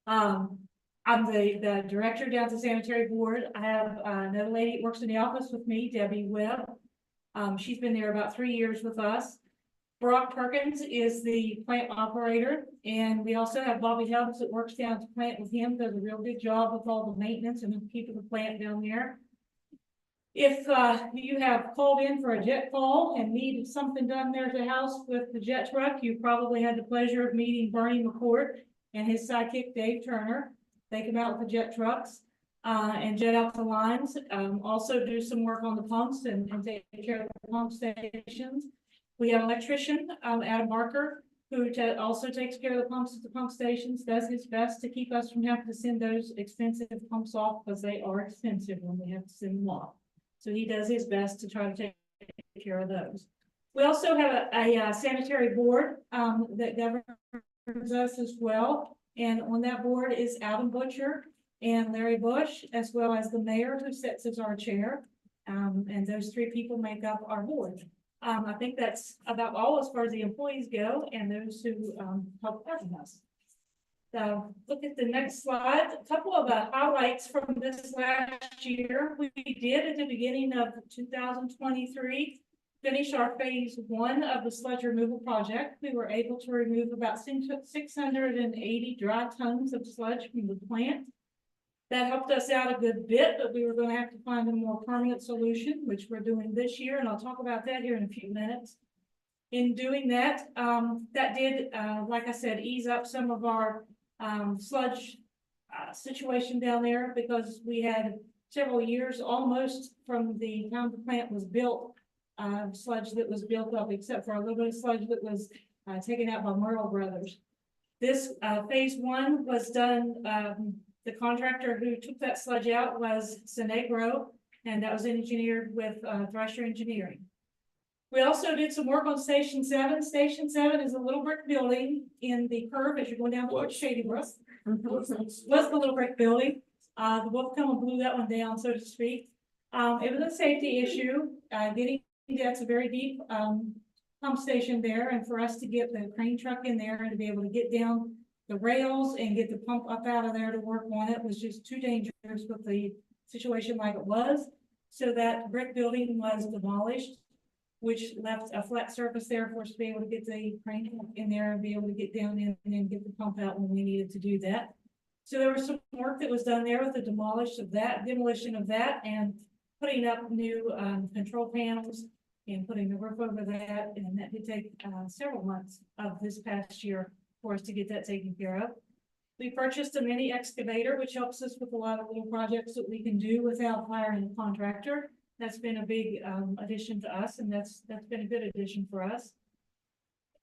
I'm the director down at the sanitary board. I have another lady that works in the office with me, Debbie Webb. She's been there about 3 years with us. Brock Perkins is the plant operator, and we also have Bobby Helms that works down at the plant with him, does a real good job with all the maintenance and keeping the plant down there. If you have called in for a jet call and need something done there at the house with the jet truck, you probably had the pleasure of meeting Bernie McCourt and his sidekick Dave Turner. They come out with the jet trucks and jet out the lines. Also do some work on the pumps and take care of the pump stations. We have an electrician, Adam Barker, who also takes care of the pumps at the pump stations, does his best to keep us from having to send those expensive pumps off, because they are expensive when we have to send them off. So he does his best to try to take care of those. We also have a sanitary board that governs us as well. And on that board is Alvin Butcher and Larry Bush, as well as the mayor, who sits as our chair. And those three people make up our board. I think that's about all as far as the employees go and those who help govern us. So look at the next slide. A couple of highlights from this last year. We did at the beginning of 2023 finish our phase 1 of the sludge removal project. We were able to remove about 680 dry tons of sludge from the plant. That helped us out a good bit, but we were going to have to find a more permanent solution, which we're doing this year, and I'll talk about that here in a few minutes. In doing that, that did, like I said, ease up some of our sludge situation down there, because we had several years almost from the time the plant was built, sludge that was built up, except for a little bit of sludge that was taken out by Merle Brothers. This phase 1 was done. The contractor who took that sludge out was Senegro, and that was engineered with Thresher Engineering. We also did some work on Station 7. Station 7 is a little brick building in the curve as you're going down towards Shady Brook. Was the little brick building. The wolf come and blew that one down, so to speak. It was a safety issue. That's a very deep pump station there, and for us to get the crane truck in there and to be able to get down the rails and get the pump up out of there to work on it was just too dangerous with the situation like it was. So that brick building was demolished, which left a flat surface there for us to be able to get the crane in there and be able to get down in and then get the pump out when we needed to do that. So there was some work that was done there with the demolition of that and putting up new control panels and putting the roof over that. And that did take several months of this past year for us to get that taken care of. We purchased a mini excavator, which helps us with a lot of little projects that we can do without hiring a contractor. That's been a big addition to us, and that's been a good addition for us.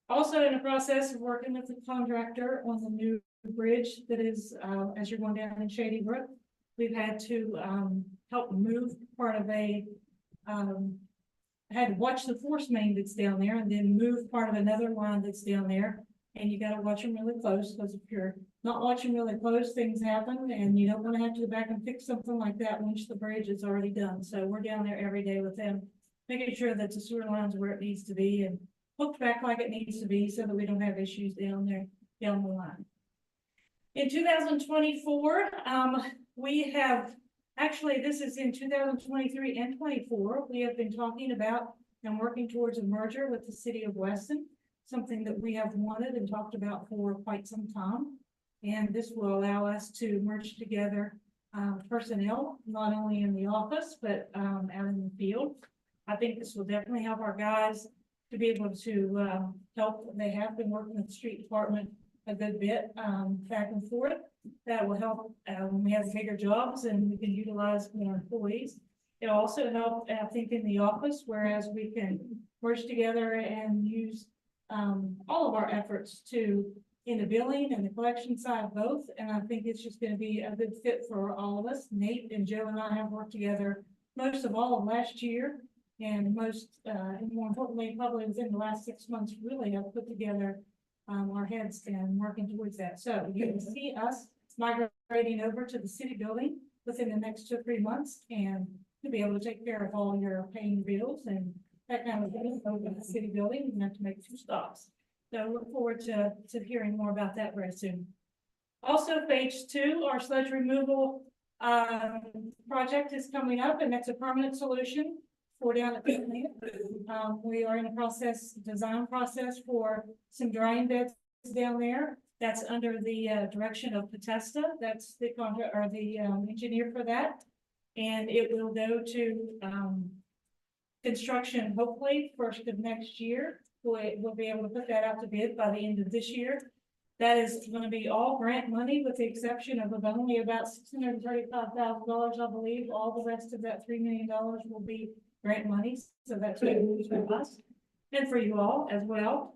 Also in the process of working with the contractor on the new bridge that is, as you're going down in Shady Brook, we've had to help move part of had to watch the force main that's down there and then move part of another line that's down there. And you got to watch them really close, because if you're not watching really close, things happen, and you don't want to have to go back and fix something like that once the bridge is already done. So we're down there every day with them, making sure that the sewer line's where it needs to be and hooked back like it needs to be, so that we don't have issues down there down the line. In 2024, we have actually, this is in 2023 and 24. We have been talking about and working towards a merger with the city of Weston. Something that we have wanted and talked about for quite some time. And this will allow us to merge together personnel, not only in the office, but out in the field. I think this will definitely help our guys to be able to help. They have been working with the street department a good bit back and forth. That will help when we have bigger jobs and we can utilize more employees. It'll also help, I think, in the office, whereas we can merge together and use all of our efforts in the billing and the collection side both. And I think it's just going to be a good fit for all of us. Nate and Joe and I have worked together most of all of last year, and more importantly, probably within the last 6 months, really have put together our heads and working towards that. So you can see us migrating over to the city building within the next 2 or 3 months, and to be able to take care of all your paying bills and that kind of thing over the city building. You have to make 2 stops. So look forward to hearing more about that very soon. Also, phase 2, our sludge removal project is coming up, and that's a permanent solution for down at the plant. We are in a design process for some drying beds down there. That's under the direction of Potesta. That's the contract or the engineer for that. And it will go to construction, hopefully, first of next year. We'll be able to put that out to bid by the end of this year. That is going to be all grant money, with the exception of only about $635,000, I believe. All the rest of that $3 million will be grant money. So that's good news for us. and for you all as well.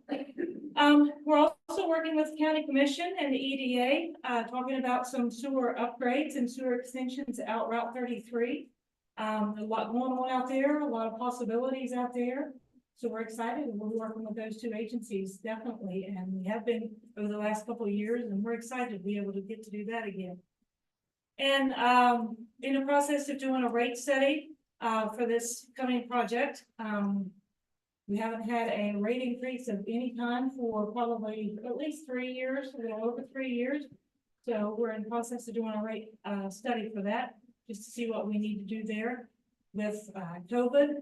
We're also working with County Commission and the EDA, talking about some sewer upgrades and sewer extensions out Route 33. A lot going on out there, a lot of possibilities out there. So we're excited, and we're working with those two agencies, definitely, and we have been over the last couple of years, and we're excited to be able to get to do that again. And in the process of doing a rate study for this coming project, we haven't had a rate increase of any kind for probably at least 3 years, a little over 3 years. So we're in the process of doing a rate study for that, just to see what we need to do there with COVID.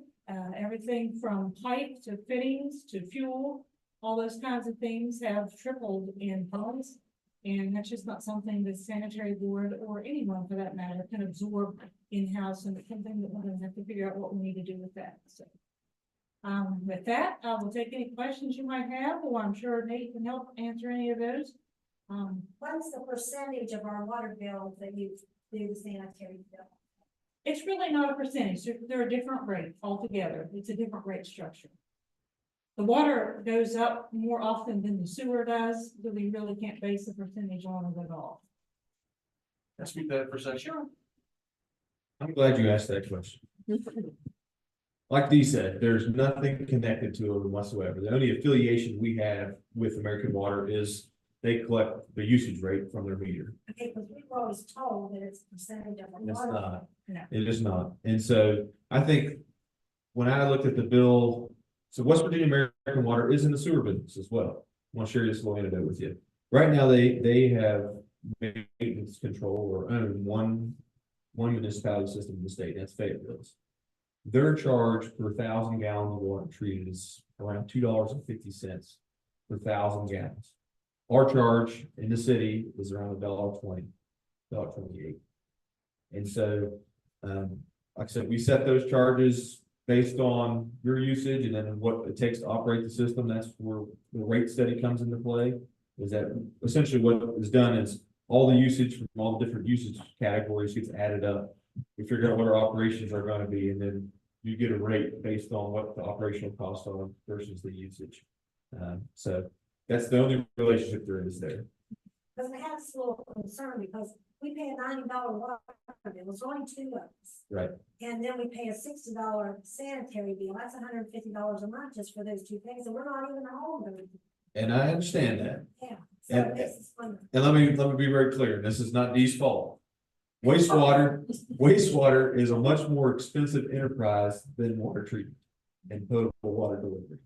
Everything from pipe to fittings to fuel, all those kinds of things have tripled in funds. And that's just not something the sanitary board or anyone for that matter can absorb in-house, and it's something that we're gonna have to figure out what we need to do with that, so. With that, I will take any questions you might have, or I'm sure Nate can help answer any of those. What's the percentage of our water bill that you do the sanitary bill? It's really not a percentage, they're a different rate altogether, it's a different rate structure. The water goes up more often than the sewer does, but we really can't base a percentage on it at all. Let's speak that for a second. Sure. I'm glad you asked that question. Like Dee said, there's nothing connected to it whatsoever. The only affiliation we have with American Water is they collect the usage rate from their meter. Okay, because we were always told that it's a percentage of the It's water. not. No. It is not. And so I think when I looked at the bill, so West Virginia American Water is in the sewer business as well. I want to share this little anecdote with you. Right now, they have maintenance control or own one municipality system in the state, that's Fayetteville. Their charge per 1,000 gallons of water treated is around $2.50 per 1,000 gallons. Our charge in the city is around $1.20, $1.28. And so, like I said, we set those charges based on your usage and then what it takes to operate the system. That's where the rate study comes into play. Is that essentially what is done is all the usage from all the different usage categories gets added up. We figure out what our operations are going to be, and then you get a rate based on what the operational costs are versus the usage. So that's the only relationship there is there. Because I have this little concern, because we pay a $90 water bill, it's only 2 of us. Right. And then we pay a $60 sanitary bill, that's $150 a month just for those 2 things, and we're not even home. And I understand that. Yeah. So And- this is fun. And let me be very clear, this is not Dee's fault. Wastewater is a much more expensive enterprise than water treatment and potable water delivery.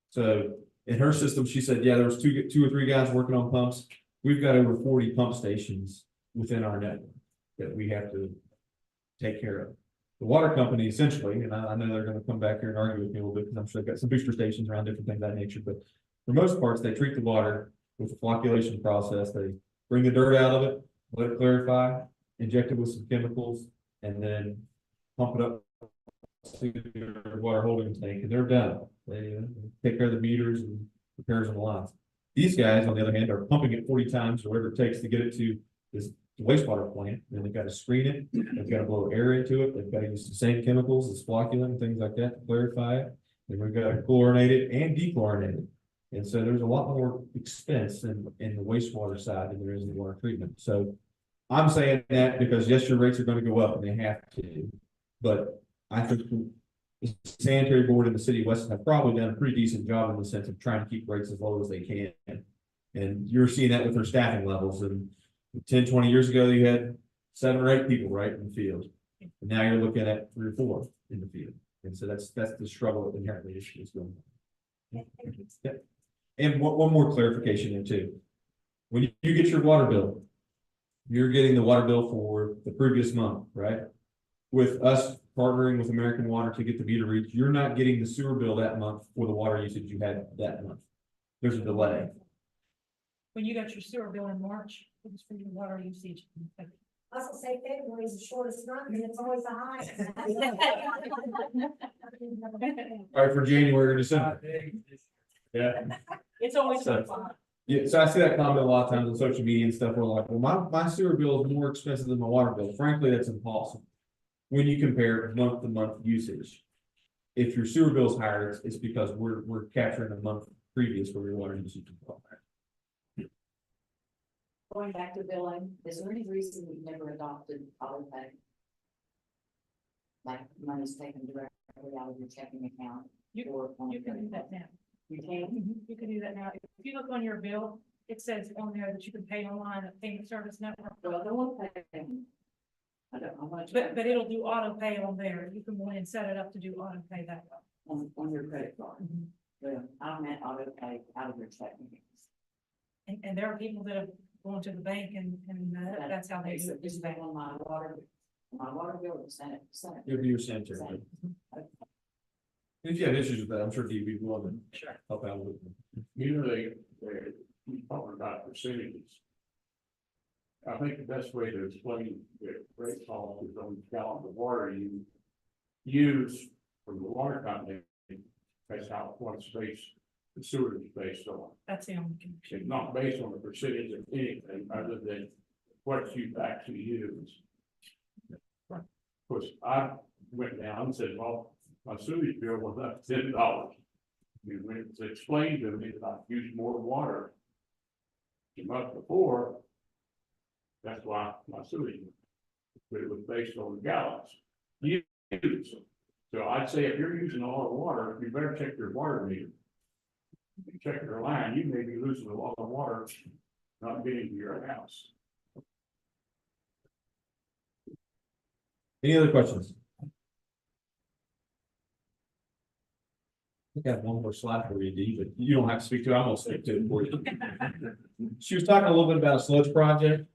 So in her system, she said, yeah, there was two or three guys working on pumps. We've got over 40 pump stations within our network that we have to take care of. The water company essentially, and I know they're going to come back here and argue with me a little bit because I'm sure they've got some booster stations around different things of that nature, but for most parts, they treat the water with a flocculation process. They bring the dirt out of it, let it clarify, inject it with some chemicals, and then pump it up to their water holding tank, and they're done. They take care of the meters and repairs on the lines. These guys, on the other hand, are pumping it 40 times or whatever it takes to get it to this wastewater plant. And they've got to screen it, they've got to blow air into it, they've got to use the same chemicals as flocculant and things like that to clarify it. And we've got to chlorinate it and dechlorinate it. And so there's a lot more expense in the wastewater side than there is in the water treatment. So I'm saying that because yes, your rates are going to go up and they have to, but I think the sanitary board in the city of Weston have probably done a pretty decent job in the sense of trying to keep rates as low as they can. And you're seeing that with their staffing levels. And 10, 20 years ago, you had 7 or 8 people right in the field. And now you're looking at 3 or 4 in the field. And so that's the struggle that inherently is going on. Yeah. And one more clarification there too. When you get your water bill, you're getting the water bill for the previous month, right? With us partnering with American Water to get the meter reads, you're not getting the sewer bill that month for the water usage you had that month. There's a delay. When you got your sewer bill in March, it was for your water usage. I was gonna say February is the shortest month, and it's always the highest. All right, for January or December. Yeah. It's always So- fun. Yeah, so I see that comment a lot of times on social media and stuff. We're like, well, my sewer bill is more expensive than my water bill. Frankly, that's impossible. When you compare month to month usage. if your sewer bill's higher, it's because we're capturing a month previous where your water usage is higher. Going back to billing, is there any reason we've never adopted auto pay? Like money's taken directly out of your checking account? You can do that now. You can? You can do that now. If you look on your bill, it says on there that you can pay online at Payment Service Network. Well, I don't want to pay. I don't know how much. But it'll do auto pay on there. You can go in and set it up to do auto pay that way. On your credit card. Well, I meant auto pay out of your checking. And there are people that have gone to the bank and that's how they do it. Just pay on my water bill, the Senate. It'll be your center. If you have issues with that, I'm sure DB will love to help out with it. You know, they talking about percentages. I think the best way to explain the rate call is on the gallon of water you use from the water company. That's how what space the sewer is based on. That's the only. It's not based on the percentage of anything other than what you actually use. Of course, I went down and said, well, my sewage bill was up $10. When it was explained to me that I used more water the month before, that's why my sewage, but it was based on gallons used. So I'd say if you're using a lot of water, you better check your water meter. If you check your line, you may be losing a lot of water not getting to your house. Any other questions? I think I have one more slide for you, Dee, but you don't have to speak to it. I'm gonna speak to it for you. She was talking a little bit about a sludge project.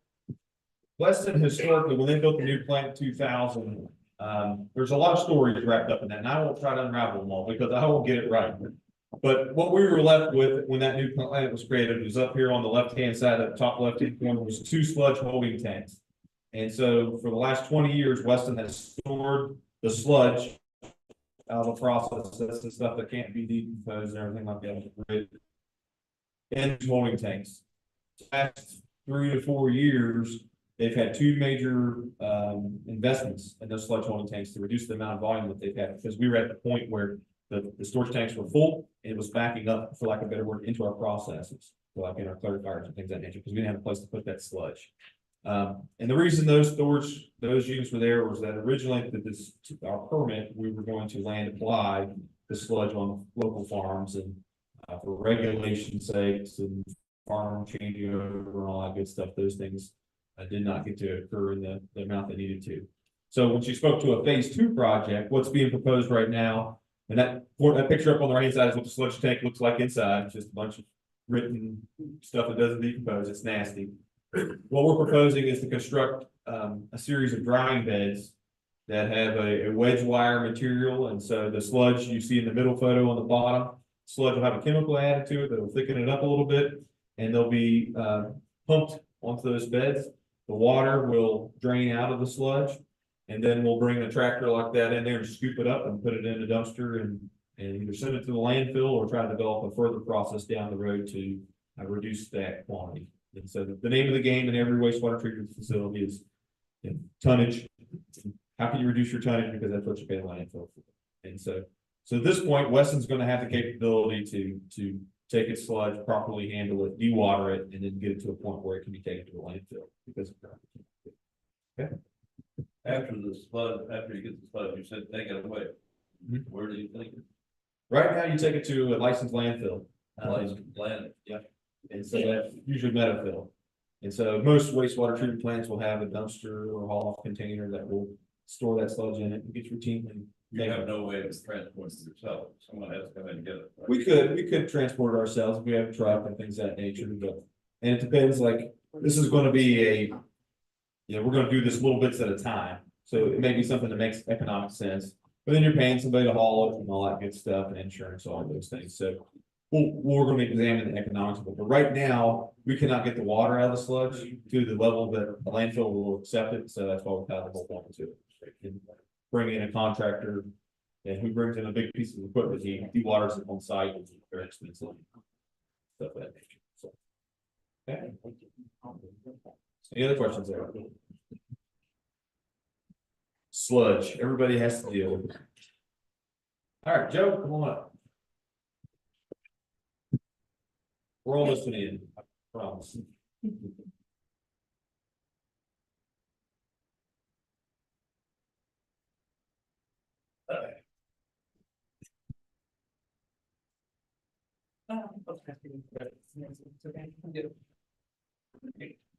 Weston historically, when they built the new plant in 2000, there's a lot of stories wrapped up in that, and I won't try to unravel them all because I won't get it right. But what we were left with when that new plant was created was up here on the left-hand side, of the top left-hand corner, was 2 sludge holding tanks. And so for the last 20 years, Weston has stored the sludge out of the process, that's the stuff that can't be decomposed and everything like that. And holding tanks. Last 3 to 4 years, they've had 2 major investments in those sludge holding tanks to reduce the amount of volume that they've had, because we were at the point where the storage tanks were full and it was backing up, for lack of a better word, into our processes, so like in our clarifiers and things of that nature, because we didn't have a place to put that sludge. And the reason those units were there was that originally our permit, we were going to land apply the sludge on local farms and for regulation sakes and farm changeover and all that good stuff, those things did not get to occur in the amount they needed to. So when she spoke to a phase 2 project, what's being proposed right now, and that picture up on the right hand side is what the sludge tank looks like inside. It's just a bunch of written stuff that doesn't decompose. It's nasty. What we're proposing is to construct a series of drying beds that have a wedge wire material, and so the sludge you see in the middle photo on the bottom, sludge will have a chemical added to it that will thicken it up a little bit, and they'll be pumped onto those beds. The water will drain out of the sludge, and then we'll bring a tractor like that in there and scoop it up and put it in a dumpster and either send it to the landfill or try to develop a further process down the road to reduce that quantity. And so the name of the game in every wastewater treatment facility is tonnage. How can you reduce your tonnage? Because that's what you pay the landfill for. And so at this point, Weston's going to have the capability to take its sludge, properly handle it, dewater it, and then get it to a point where it can be taken to the landfill. Because okay. After you get the sludge, you said take it away. Where do you think it? Right now, you take it to a licensed landfill. Land. Yeah. And so that's usually Metafill. And so most wastewater treatment plants will have a dumpster or haul-off container that will store that sludge in it and gets routinely. You have no way to transport it yourself. Someone has to come in and get it. Right? We could transport it ourselves if we have a truck and things of that nature, but, and it depends, like, this is gonna be we're gonna do this little bits at a time. So it may be something that makes economic sense, but then you're paying somebody to haul it and all that good stuff and insurance, all those things. So we're going to examine the economics of it, but right now we cannot get the water out of the sludge to the level that the landfill will accept it. So that's why we've had the whole point to it. Bring in a contractor and who brings in a big piece of equipment, he waters it on site, it's very expensive. Stuff of that nature. So, okay. Any other questions there? Sludge, everybody has to deal with it. All right, Joe, come on up. We're almost to the end, I promise.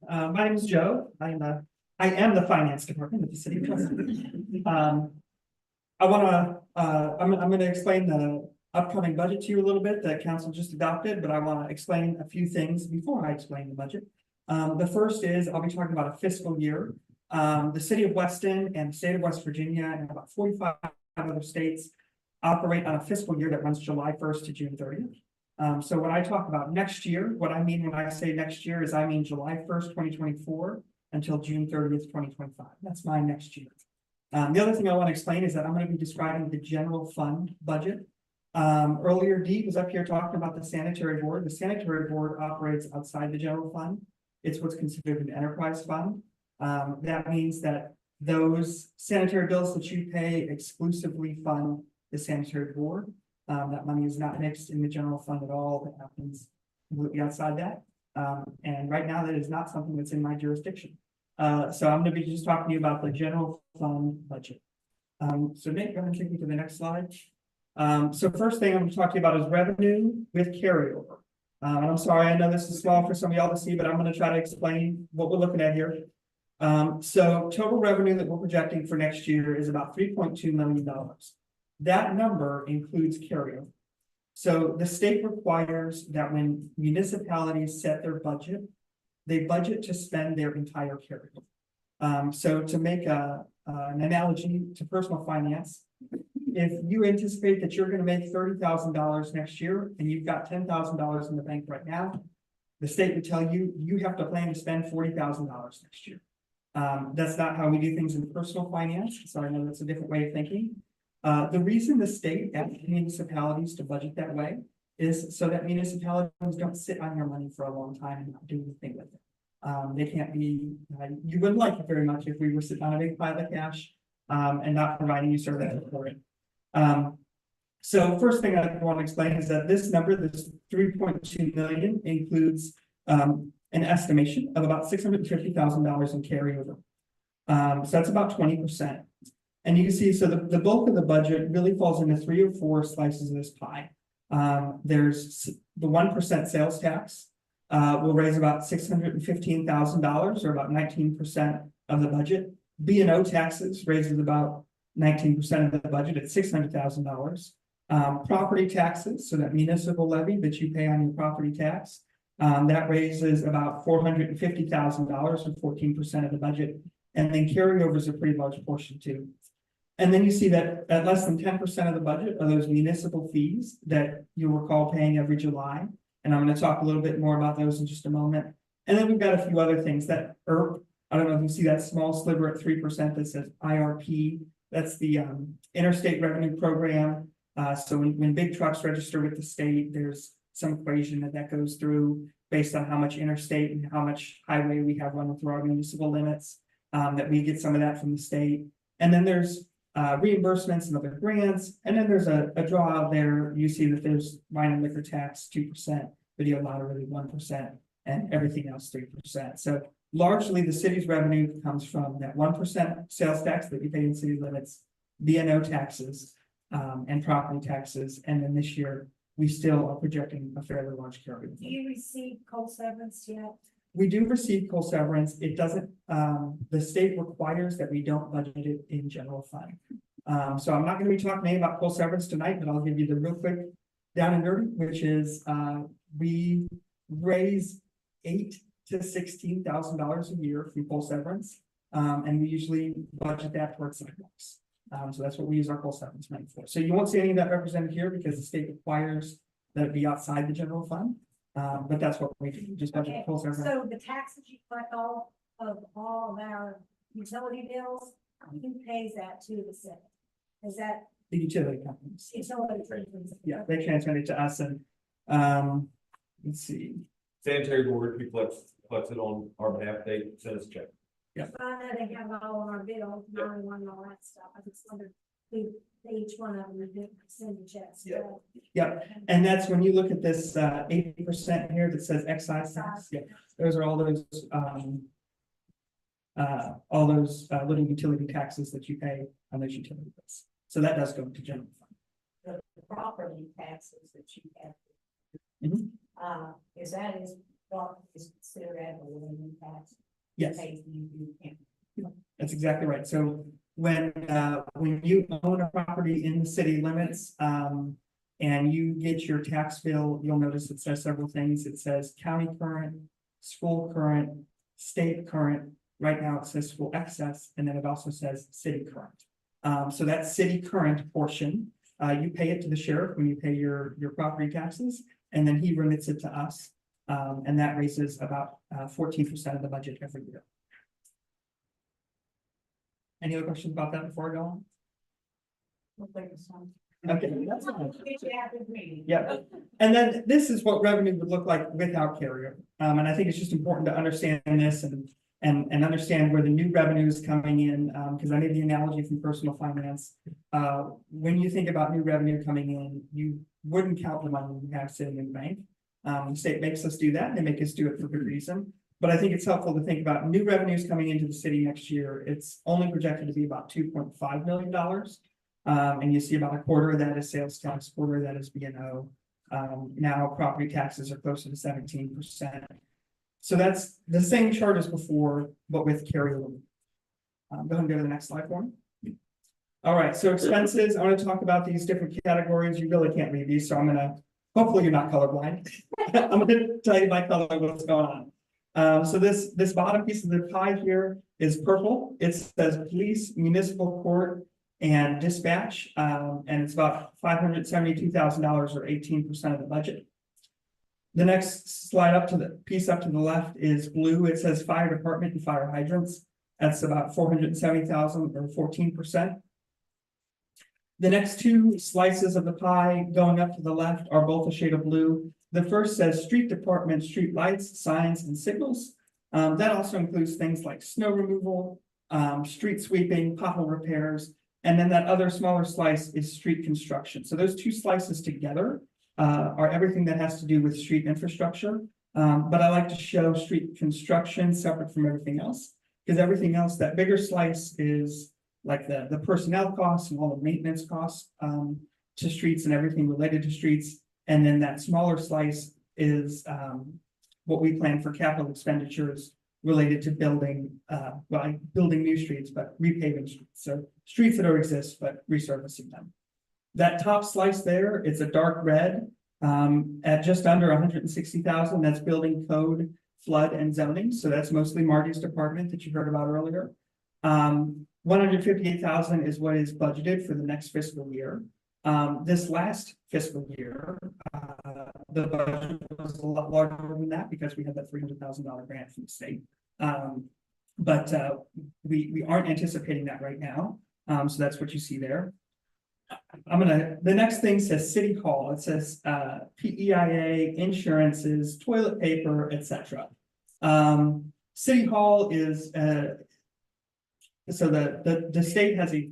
My name is Joe. I am the finance department of the city of Weston. I'm gonna explain the upcoming budget to you a little bit that council just adopted, but I want to explain a few things before I explain the budget. The first is I'll be talking about a fiscal year. The city of Weston and the state of West Virginia and about 45 other states operate on a fiscal year that runs July 1st to June 30th. So when I talk about next year, what I mean when I say next year is I mean July 1st, 2024 until June 30th, 2025. That's my next year. The other thing I want to explain is that I'm going to be describing the general fund budget. Earlier, Dee was up here talking about the sanitary board. The sanitary board operates outside the general fund. It's what's considered an enterprise fund. That means that those sanitary bills that you pay exclusively fund the sanitary board. That money is not mixed in the general fund at all. That happens completely outside that. And right now, that is not something that's in my jurisdiction. So I'm going to be just talking to you about the general fund budget. So Nate, go ahead and take me to the next slide. So first thing I'm going to talk to you about is revenue with carryover. And I'm sorry, I know this is small for some of y'all to see, but I'm going to try to explain what we're looking at here. So total revenue that we're projecting for next year is about $3.2 million. That number includes carryover. So the state requires that when municipalities set their budget, they budget to spend their entire carryover. So to make an analogy to personal finance, if you anticipate that you're going to make $30,000 next year and you've got $10,000 in the bank right now, the state would tell you, you have to plan to spend $40,000 next year. That's not how we do things in personal finance. So I know that's a different way of thinking. The reason the state asks municipalities to budget that way is so that municipalities don't sit on your money for a long time and not do anything with it. They can't be, you wouldn't like it very much if we were sitting on a big pile of cash and not providing you service for it. So first thing I want to explain is that this number, this 3.2 million, includes an estimation of about $650,000 in carryover. So that's about 20%. And you can see, so the bulk of the budget really falls into 3 or 4 slices of this pie. There's the 1% sales tax will raise about $615,000 or about 19% of the budget. B&O taxes raises about 19% of the budget at $600,000. Property taxes, so that municipal levy that you pay on your property tax, that raises about $450,000 or 14% of the budget. And then carryover is a pretty large portion too. And then you see that at less than 10% of the budget are those municipal fees that you'll recall paying every July. And I'm going to talk a little bit more about those in just a moment. And then we've got a few other things that IRP, I don't know if you see that small sliver at 3% that says IRP. That's the Interstate Revenue Program. So when big trucks register with the state, there's some equation that goes through based on how much interstate and how much highway we have running through our municipal limits, that we get some of that from the state. And then there's reimbursements and other grants. And then there's a draw out there. You see that there's wine and liquor tax 2%, video lottery 1%, and everything else 3%. So largely the city's revenue comes from that 1% sales tax that you pay in city limits, B&O taxes, and property taxes. And then this year, we still are projecting a fairly large carryover. Do you receive coal severance yet? We do receive coal severance. It doesn't, the state requires that we don't budget it in general fund. So I'm not going to be talking about coal severance tonight, but I'll give you the real quick down and dirty, which is we raise $8,000 to $16,000 a year from coal severance. And we usually budget that towards sidewalks. So that's what we use our coal severance money for. So you won't see any of that represented here because the state requires that it be outside the general fund. But that's what we do, just budget Okay, coal severance. so the taxes you collect all of our utility bills, who pays that to the city? Is that The utility companies. utility companies? Yeah, they transmit it to us and, let's see. Sanitary board, we collects it on our behalf, they send us a check. I know they have it all on our bill, 911, all that stuff. I just wondered who they each one of them and send the checks. Yeah. Yep, and that's when you look at this 80% here that says excise tax, yeah, those are all those little utility taxes that you pay on those utility bills. So that does go to general fund. The property taxes that you have. Mhm. Is that what is considered as a living tax? Yes. Pays you can. That's exactly right. So when you own a property in the city limits, and you get your tax bill, you'll notice it says several things. It says county current, school current, state current. Right now it says school excess, and then it also says city current. So that city current portion, you pay it to the sheriff when you pay your property taxes, and then he remits it to us. And that raises about 14% of the budget every year. Any other questions about that before I go on? Okay, that's fine. Yeah, and then this is what revenue would look like without carryover. And I think it's just important to understand this and understand where the new revenue is coming in, because I made the analogy from personal finance. When you think about new revenue coming in, you wouldn't count the money you have sitting in the bank. The state makes us do that, and they make us do it for good reason. But I think it's helpful to think about new revenues coming into the city next year. It's only projected to be about $2.5 million. And you see about a quarter of that is sales tax, quarter of that is B&O. Now property taxes are closer to 17%. So that's the same chart as before, but with carryover. Go ahead and go to the next slide for me. All right, so expenses, I want to talk about these different categories. You really can't read these, so I'm gonna, hopefully you're not colorblind. I'm gonna tell you by color what's going on. So this bottom piece of the pie here is purple. It says police, municipal court, and dispatch, and it's about $572,000 or 18% of the budget. The next slide up to the piece up to the left is blue. It says fire department and fire hydrants. That's about $470,000 or 14%. The next two slices of the pie going up to the left are both a shade of blue. The first says street department, street lights, signs, and signals. That also includes things like snow removal, street sweeping, pothole repairs, and then that other smaller slice is street construction. So those two slices together are everything that has to do with street infrastructure. But I like to show street construction separate from everything else, because everything else, that bigger slice is like the personnel costs and all the maintenance costs to streets and everything related to streets. And then that smaller slice is what we plan for capital expenditures related to building, building new streets, but repaving streets. So streets that already exist, but resurfacing them. That top slice there, it's a dark red at just under 160,000. That's building code, flood, and zoning. So that's mostly Marty's department that you heard about earlier. 158,000 is what is budgeted for the next fiscal year. This last fiscal year, the budget was a lot larger than that because we had that $300,000 grant from the state. But we aren't anticipating that right now. So that's what you see there. The next thing says City Hall. It says PEIA, insurances, toilet paper, etc. City Hall is so the state has a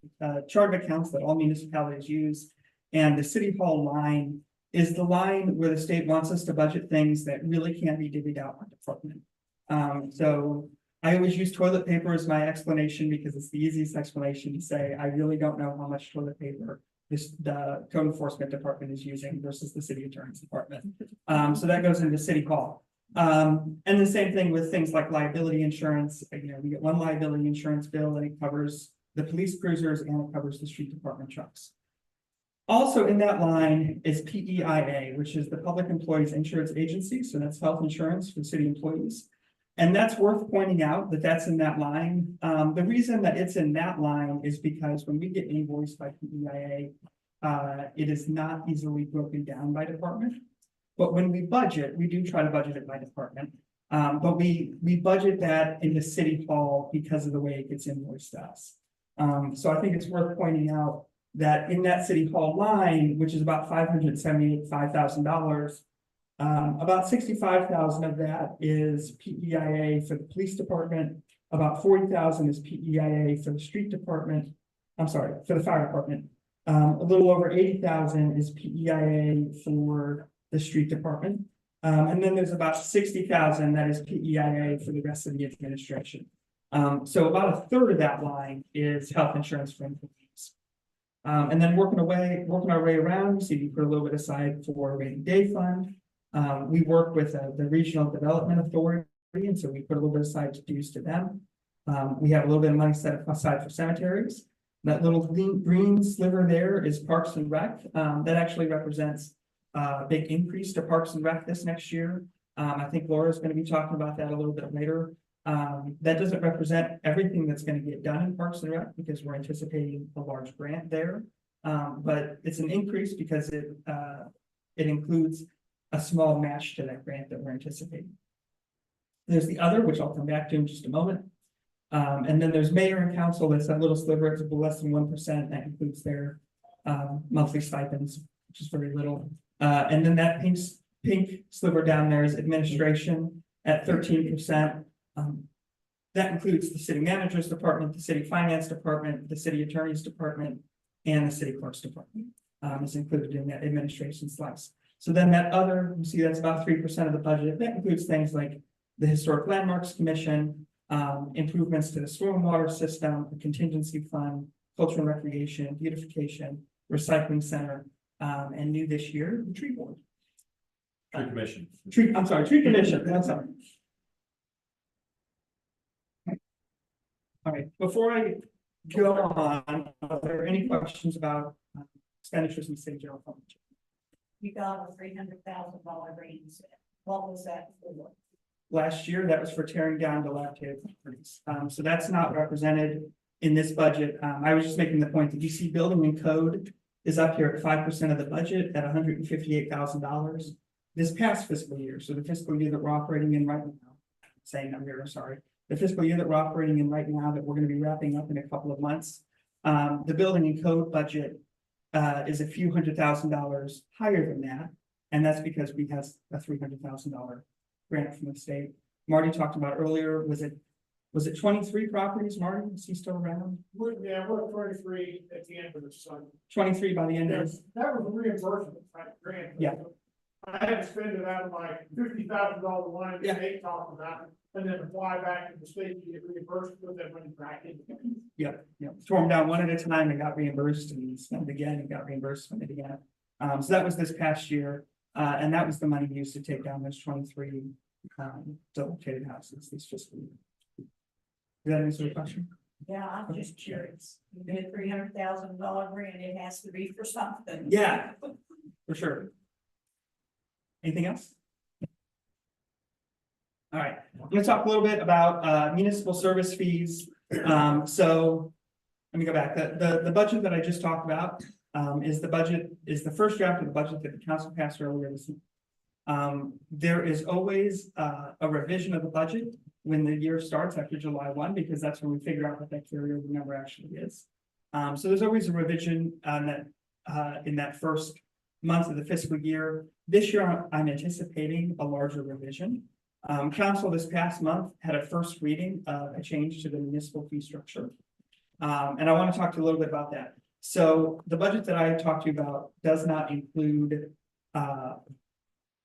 chart of accounts that all municipalities use, and the City Hall line is the line where the state wants us to budget things that really can't be divvied out by department. So I always use toilet paper as my explanation because it's the easiest explanation to say I really don't know how much toilet paper the code enforcement department is using versus the city attorney's department. So that goes into City Hall. And the same thing with things like liability insurance. You know, we get one liability insurance bill and it covers the police cruisers and it covers the street department trucks. Also in that line is PEIA, which is the Public Employees Insurance Agency. So that's health insurance for city employees. And that's worth pointing out that that's in that line. The reason that it's in that line is because when we get invoiced by PEIA, it is not easily broken down by department. But when we budget, we do try to budget it by department. But we budget that in the City Hall because of the way it gets invoiced to us. So I think it's worth pointing out that in that City Hall line, which is about $575,000, about 65,000 of that is PEIA for the police department. About 40,000 is PEIA for the street department. I'm sorry, for the fire department. A little over 80,000 is PEIA for the street department. And then there's about 60,000 that is PEIA for the rest of the administration. So about a third of that line is health insurance for employees. And then working our way around, you see we put a little bit aside for a rainy day fund. We work with the Regional Development Authority, and so we put a little bit aside to dues to them. We have a little bit of money set aside for cemeteries. That little green sliver there is Parks and Rec. That actually represents a big increase to Parks and Rec this next year. I think Laura's going to be talking about that a little bit later. That doesn't represent everything that's going to get done in Parks and Rec because we're anticipating a large grant there. But it's an increase because it includes a small match to that grant that we're anticipating. There's the other, which I'll come back to in just a moment. And then there's mayor and council, that's that little sliver, it's less than 1%, that includes their monthly stipends, which is very little. And then that pink sliver down there is administration at 13%. That includes the city manager's department, the city finance department, the city attorney's department, and the city clerk's department. Is included in that administration slice. So then that other, you see that's about 3% of the budget. That includes things like the Historic Landmarks Commission, improvements to the stormwater system, the contingency fund, cultural and recreation, beautification, recycling center, and new this year, the tree board. Tree commission. Tree commission, that's all. All right, before I go on, are there any questions about expenditures in the city general fund? You got a $300,000 raise. What was that for? Last year, that was for tearing down dilapidated properties. So that's not represented in this budget. I was just making the point that you see building and code is up here at 5% of the budget at $158,000 this past fiscal year. So the fiscal year that we're operating in right now, saying I'm here, sorry. The fiscal year that we're operating in right now that we're going to be wrapping up in a couple of months. The building and code budget is a few $100,000 higher than that. And that's because we have a $300,000 grant from the state. Marty talked about earlier, was it 23 properties, Marty? Is he still around? We're at 23 at the end of the summer. 23 by the end of That was a reimbursement, right, grant. Yeah. I had to spend it out of my $50,000 line the state talked about, and then apply back to the state to get reimbursed with that money back in. Yeah. Tore them down one at a time and got reimbursed and spent it again and got reimbursed, spent it again. So that was this past year. And that was the money used to take down those 23 dilapidated houses this fiscal year. Does that answer the question? Yeah, I'm just curious. You did $300,000 grant, it has to be for something. Yeah, for sure. Anything else? All right, I'm gonna talk a little bit about municipal service fees. So let me go back. The budget that I just talked about is the first draft of the budget that the council passed earlier this year. There is always a revision of the budget when the year starts after July 1, because that's when we figure out what that carryover number actually is. So there's always a revision on that in that first month of the fiscal year. This year, I'm anticipating a larger revision. Council this past month had a first reading of a change to the municipal fee structure. And I want to talk to you a little bit about that. So the budget that I talked to you about does not include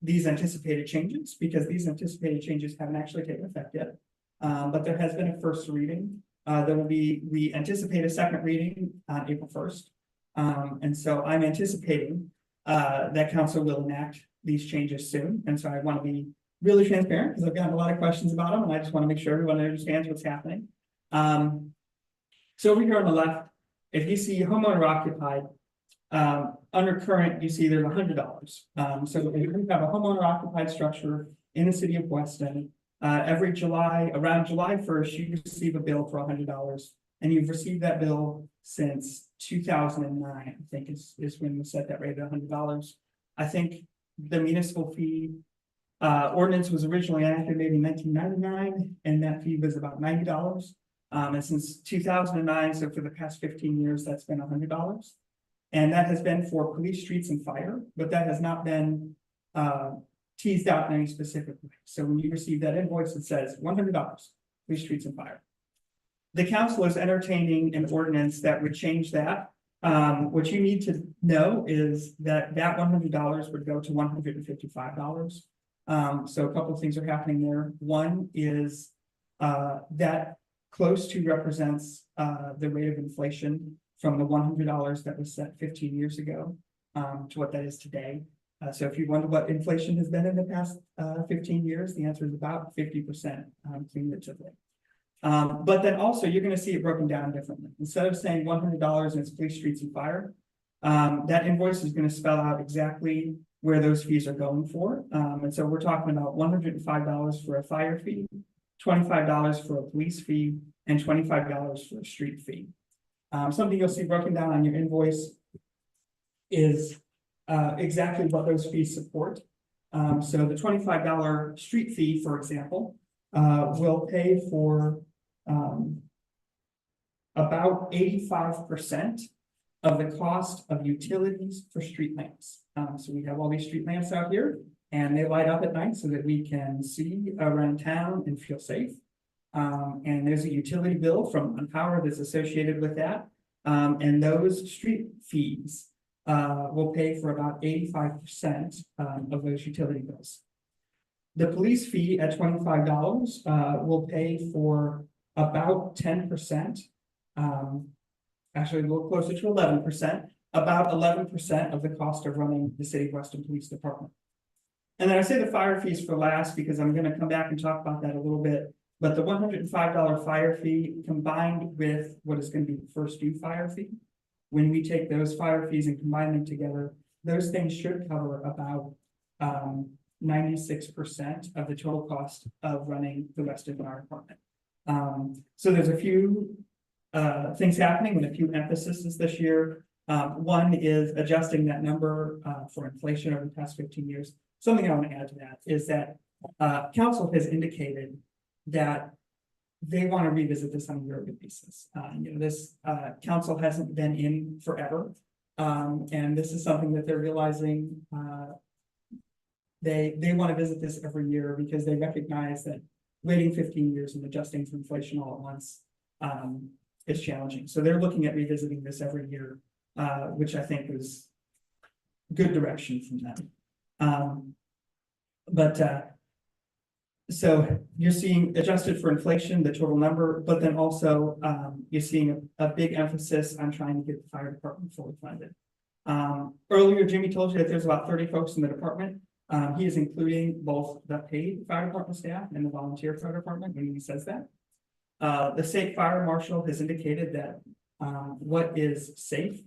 these anticipated changes, because these anticipated changes haven't actually taken effect yet. But there has been a first reading. We anticipate a second reading on April 1st. And so I'm anticipating that council will enact these changes soon. And so I want to be really transparent because I've gotten a lot of questions about them, and I just want to make sure everyone understands what's happening. So over here on the left, if you see homeowner occupied, under current, you see there's $100. So if you have a homeowner occupied structure in the city of Weston, every July, around July 1st, you receive a bill for $100, and you've received that bill since 2009, I think is when we set that rate at $100. I think the municipal fee ordinance was originally enacted maybe in 1999, and that fee was about $90. And since 2009, so for the past 15 years, that's been $100. And that has been for police, streets, and fire, but that has not been teased out in any specific way. So when you receive that invoice, it says $100, police, streets, and fire. The council is entertaining an ordinance that would change that What you need to know is that $100 would go to $155. So a couple of things are happening there. One is, that close to represents, the rate of inflation from the $100 that was set 15 years ago, to what that is today. So if you wonder what inflation has been in the past, 15 years, the answer is about 50%, cumulatively. But then also you're gonna see it broken down differently. Instead of saying $100 and it's police, streets and fire, that invoice is gonna spell out exactly where those fees are going for. And so we're talking about $105 for a fire fee, $25 for a police fee, and $25 for a street fee. Something you'll see broken down on your invoice is exactly what those fees support. So the $25 street fee, for example, will pay for about 85% of the cost of utilities for street lamps. So we have all these street lamps out here and they light up at night so that we can see around town and feel safe. And there's a utility bill from Unpower that's associated with that. And those street fees will pay for about 85% of those utility bills. The police fee at $25 will pay for about 10%, actually a little closer to 11%, about 11% of the cost of running the City of Weston Police Department. And then I say the fire fees for last because I'm going to come back and talk about that a little bit. But the $105 fire fee combined with what is going to be the first due fire fee, when we take those fire fees and combine them together, those things should cover about 96% of the total cost of running the Weston Fire Department. So there's a few things happening and a few emphases this year. One is adjusting that number for inflation over the past 15 years. Something I want to add to that is that council has indicated that they want to revisit this on a yearly basis. This council hasn't been in forever. And this is something that they're realizing they want to visit this every year because they recognize that waiting 15 years and adjusting for inflation all at once is challenging. So they're looking at revisiting this every year, which I think is good direction from them. So you're seeing adjusted for inflation, the total number, but then also you're seeing a big emphasis on trying to get the fire department fully funded. Earlier, Jimmy told you that there's about 30 folks in the department. He is including both the paid fire department staff and the volunteer fire department when he says that. The state fire marshal has indicated that what is safe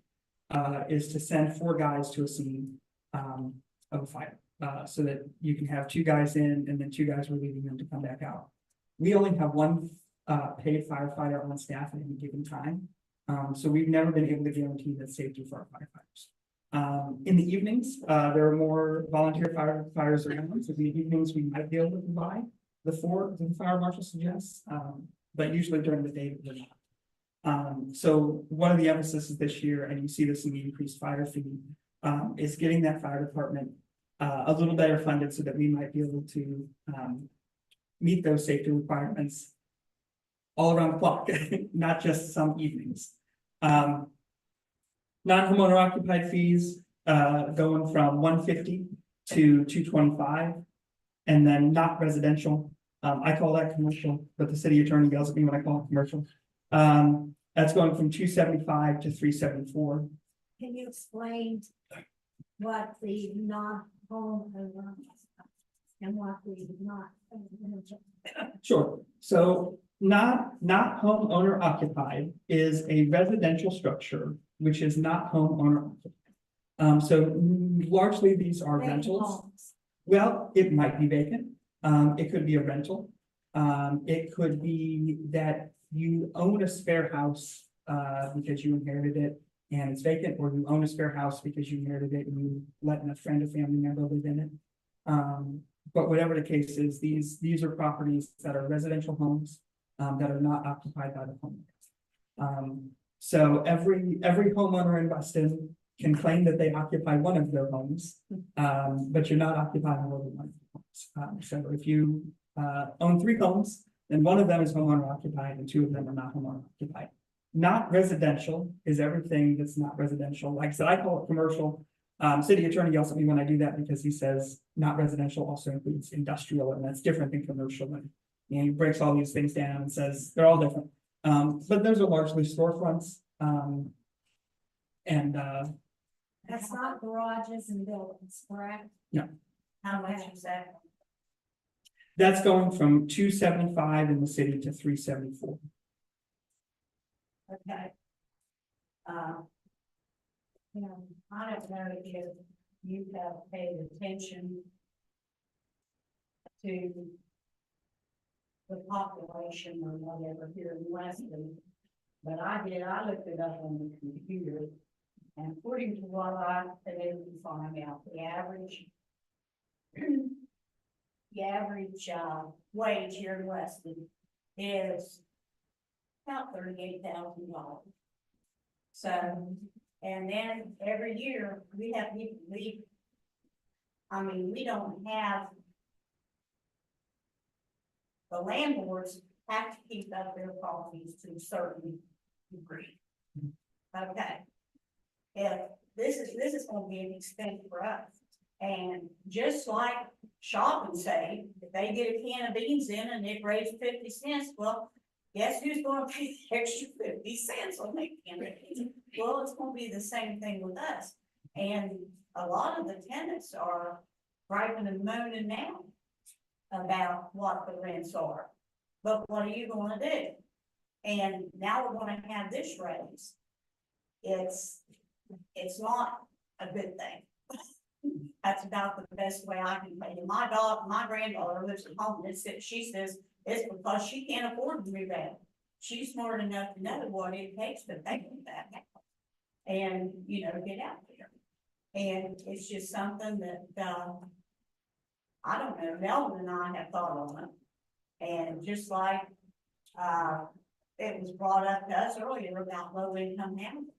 is to send 4 guys to a scene of a fire. So that you can have 2 guys in and then 2 guys relieving them to come back out. We only have 1 paid firefighter on staff at any given time. So we've never been able to guarantee that safety for our firefighters. In the evenings, there are more volunteer firefighters around. So in the evenings, we might be able to provide the 4 that the fire marshal suggests, but usually during the day, we're not. So one of the emphases this year, and you see this in the increased fire fee, is getting that fire department a little better funded so that we might be able to meet those safety requirements all around the clock, not just some evenings. Non-homeowner occupied fees going from $150 to $225, and then not residential. I call that commercial, but the city attorney yells at me when I call it commercial. That's going from $275 to $374. Can you explain what the non-home and what the not? Sure. So not homeowner occupied is a residential structure which is not homeowner occupied. So largely these are rentals. Well, it might be vacant. It could be a rental. It could be that you own a spare house because you inherited it and it's vacant, or you own a spare house because you inherited it and you let a friend or family member live in it. But whatever the case is, these are properties that are residential homes that are not occupied by the homeowners. So every homeowner in Weston can claim that they occupy one of their homes, but you're not occupying more than one of the homes. So if you own 3 homes, then one of them is homeowner occupied and 2 of them are not homeowner occupied. not residential is everything that's not residential. Like I said, I call it commercial. City attorney yells at me when I do that because he says not residential also includes industrial, and that's different than commercial. And he breaks all these things down and says they're all different. But those are largely storefronts. That's not garages and buildings, correct? How much is that? That's going from 275 in the city to 374. Okay. You know, I don't know if you have paid attention to the population or whatever here in Weston, but I did, I looked it up on the computer, and according to what I've been able to find out, the average wage here in Weston is about $38,000. So, and then every year we have people leave. I mean, we don't have. The landlords have to keep up their properties to a certain degree. Okay. If this is gonna be an expense for us. And just like Shop and say, if they get a can of beans in and it raised 50 cents, well, guess who's gonna pay the extra 50 cents on that can of beans? Well, it's gonna be the same thing with us. And a lot of the tenants are griping and moaning now about what the rents are. But what are you gonna do? And now we're gonna have this raise. It's not a good thing. That's about the best way I can pay it. My granddaughter lives at home, and she says it's because she can't afford to move out. She's smart enough to know what it takes to pay for that house. And, you know, get out there. And it's just something that, I don't know, Melvin and I have thought on it. And just like, it was brought up to us earlier about low income housing.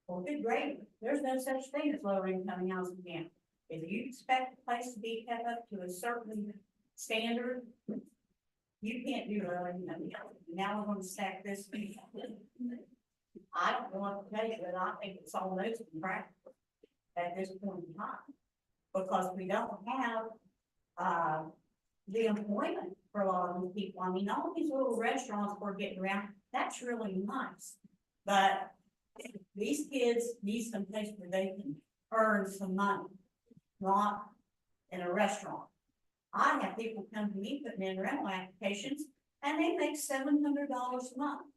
Well, good gravy. There's no such thing as low income housing now. If you expect the place to be kept up to a certain standard, you can't do low income housing. Now we're going to stack this. I don't want to tell you that I think it's almost impractical at this point in time, because we don't have the employment for a lot of these people. I mean, all these little restaurants we're getting around, that's really nice, but these kids need some place where they can earn some money, not in a restaurant. I have people come to me putting in rental applications and they make $700 a month.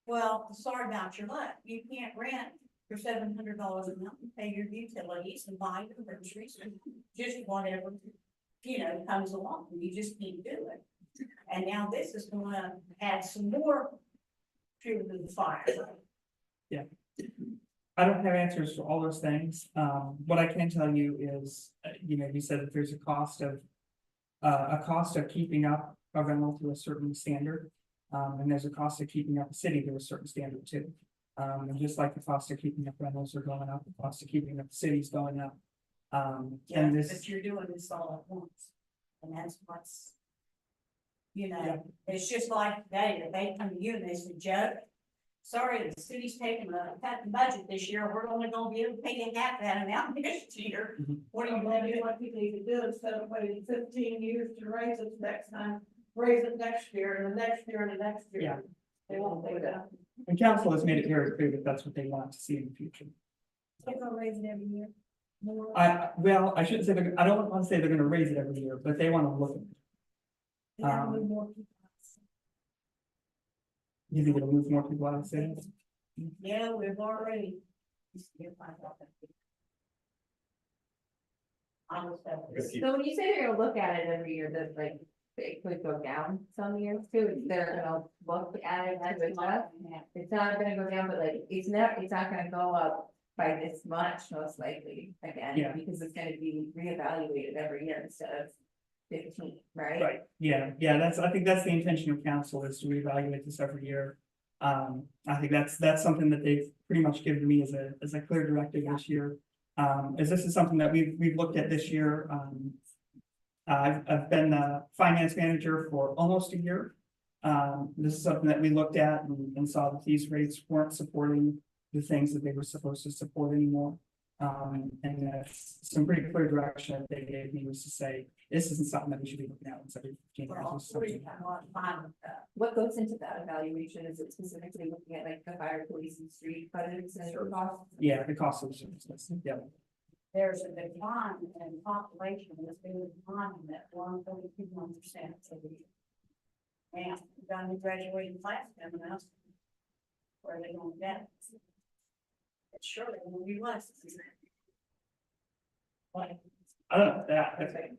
Well, sorry about your luck. You can't rent for $700 a month and pay your utilities and buy your groceries and just whatever, you know, comes along. You just can't do it. And now this is going to add some more fuel to the fire. Yeah. I don't have answers for all those things. What I can tell you is, you know, you said that there's a cost of keeping up a rental to a certain standard. And there's a cost of keeping up a city to a certain standard too. And just like the cost of keeping up rentals are going up, the cost of keeping up the city's going up. Yeah, And this, but you're doing this all at once. And that's what's, you know, Yeah. it's just like today, if they come to you and they say, Joe, sorry, the city's taking a cut in budget this year, we're only gonna be able to pay you half that amount next year. Mhm. What are you gonna do? What people need to do instead of waiting 15 years to raise it next time, raise it next year and the next year and the next year. Yeah. They won't do that. and council has made it very clear that that's what they want to see in the future. They're gonna raise it every year. More. Well, I shouldn't say, I don't want to say they're gonna raise it every year, but they want to look at it. They gotta move more people. You think it'll move more people out of the city? Yeah, we've already. I was So when you say they're gonna look at it every year, that like, it could go down some years too, they're gonna look at it as it's up. It's not gonna go down, but like, it's not gonna go up by this much, most likely, again, Yeah. because it's gonna be reevaluated every year instead of 15, right? Right, yeah, I think that's the intention of council, is to reevaluate this every year. I think that's something that they've pretty much given me as a clear directive this year. As this is something that we've looked at this year. I've been the finance manager for almost a year. This is something that we looked at and saw that these rates weren't supporting the things that they were supposed to support anymore. And that's some pretty clear direction that they gave me was to say, this isn't something that we should be looking at once every 15 years. This is something- What goes into that evaluation? Is it specifically looking at like the fire, police and street budgets and costs? Yeah, the cost of the services, yeah. There's a decline in population, that's been declining at 1.21%. And done the graduating class coming out. Where are they gonna get? It's surely gonna be less. Like, I don't know, that,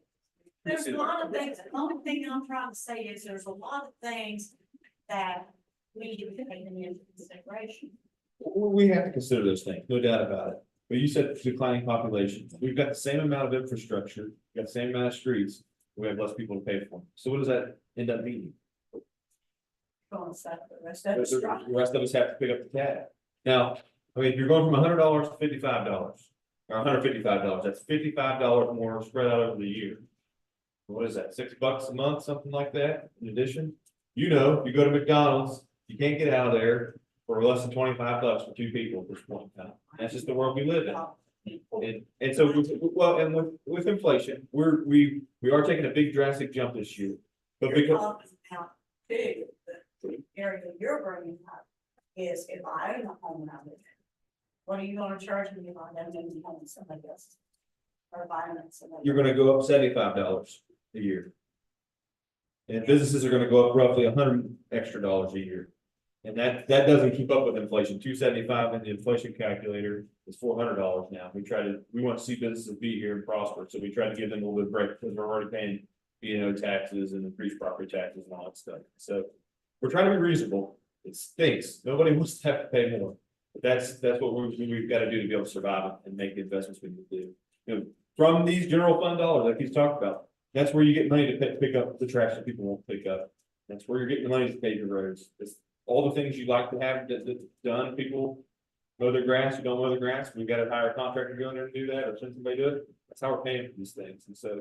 there's a lot of things, the only thing I'm trying to say is there's a lot of things that we need to take into consideration. We have to consider those things, no doubt about it. But you said declining population. We've got the same amount of infrastructure, we've got the same amount of streets, we have less people to pay for them. So what does that end up meaning? Going stuff, the rest of The us. rest of us have to pick up the tab. Now, I mean, if you're going from $100 to $55, or $155, that's $55 more spread out over the year. What is that, $6 a month, something like that, in addition? You know, you go to McDonald's, you can't get out of there for less than $25 for two people at this point in time. That's just the world we live in. And so, well, and with inflation, we are taking a big drastic jump this year. But because, Too, the area you're bringing up is if I own a home and I live in, what are you gonna charge me if I don't own a home, somebody else? Or if I own it, somebody. you're gonna go up $75 a year. And businesses are gonna go up roughly $100 extra a year. And that doesn't keep up with inflation. $275 in the inflation calculator is $400 now. We want to see businesses be here and prosper, so we try to give them a little bit of break because we're already paying B&O taxes and increased property taxes and all that stuff. So we're trying to be reasonable. It stinks. Nobody wants to have to pay more. But that's what we've got to do to be able to survive and make the investments we need to do. You know, from these general fund dollars, like he's talked about, that's where you get money to pick up the trash that people won't pick up. That's where you're getting the money to pave your roads. It's all the things you'd like to have that's done. People mow their grass, you don't mow the grass. We've got to hire a contractor to go in there and do that, or send somebody to do it. That's how we're paying for these things. And so,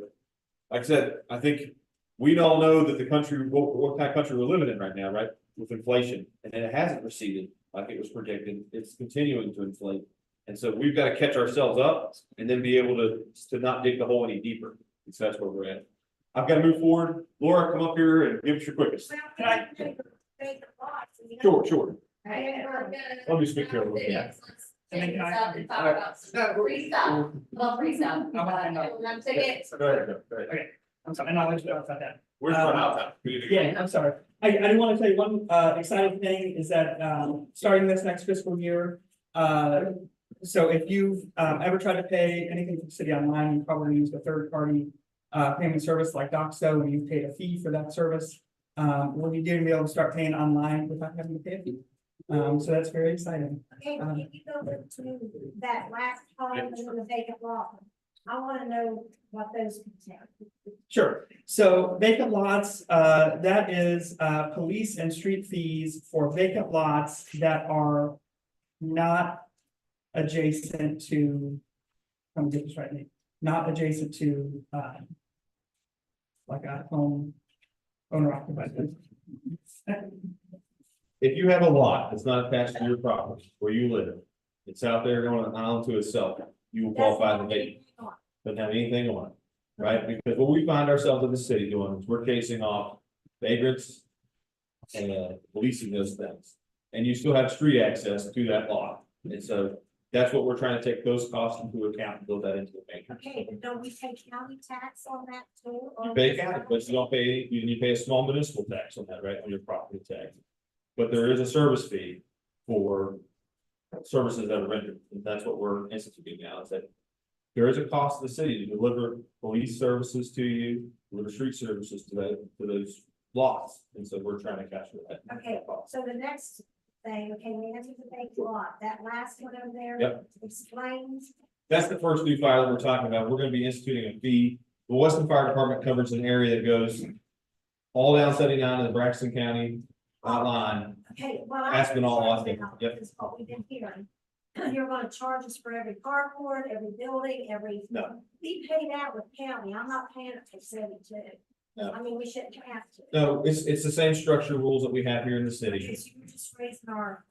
like I said, I think we all know that the country, what kind of country we're living in right now, right? With inflation, and it hasn't receded like it was predicted. It's continuing to inflate. And so we've got to catch ourselves up and then be able to not dig the hole any deeper. So that's where we're at. I've got to move forward. Laura, come up here and give us your quickest. Sure. Let me speak here a little bit. Yeah. And then can I- Talk about some free stuff, well, free stuff. I want to know. Them tickets. Go ahead. Okay, I'm sorry, and I'll let you know about that. Where's the out? Yeah, I'm sorry. I did want to tell you one exciting thing is that starting this next fiscal year. So if you've ever tried to pay anything for the city online, you probably used a third party payment service like Doxo, and you paid a fee for that service. We'll be doing be able to start paying online without having to pay a fee. So that's very exciting. Okay, can you go to that last column in the vacant lot? I want to know what those contain. Sure. So vacant lots, that is police and street fees for vacant lots that are not adjacent to, I'm get this right, Nate, not adjacent to like a home owner occupied. If you have a lot that's not attached to your property where you live, it's out there on an island to itself, you will qualify the vacant. Doesn't have anything on it, right? Because what we find ourselves in the city doing is we're casing off vagrants and leasing those things. And you still have street access to that lot. And so that's what we're trying to take those costs into account and build that into the matrix. Okay, but don't we pay county tax on that too? or- You pay county, but you don't pay, you pay a small municipal tax on that, right, on your property tax. But there is a service fee for services that are rendered, and that's what we're instituting now, is that there is a cost to the city to deliver police services to you, deliver street services to those lots, and so we're trying to capture that. Okay, so the next thing, okay, we answered the vacant lot, that last one over there. Yep. Explains. That's the first new fire that we're talking about. We're gonna be instituting a fee. The Weston Fire Department covers an area that goes all down 79 in the Braxton County line. Okay, well. Aspinall, Austin, yep. Is what we've been hearing. You're gonna charge us for every carport, every building, every. No. We paid out with county, I'm not paying it for 72. I mean, we shouldn't have to. No, it's the same structure rules that we have here in the city. Because you're just raising our.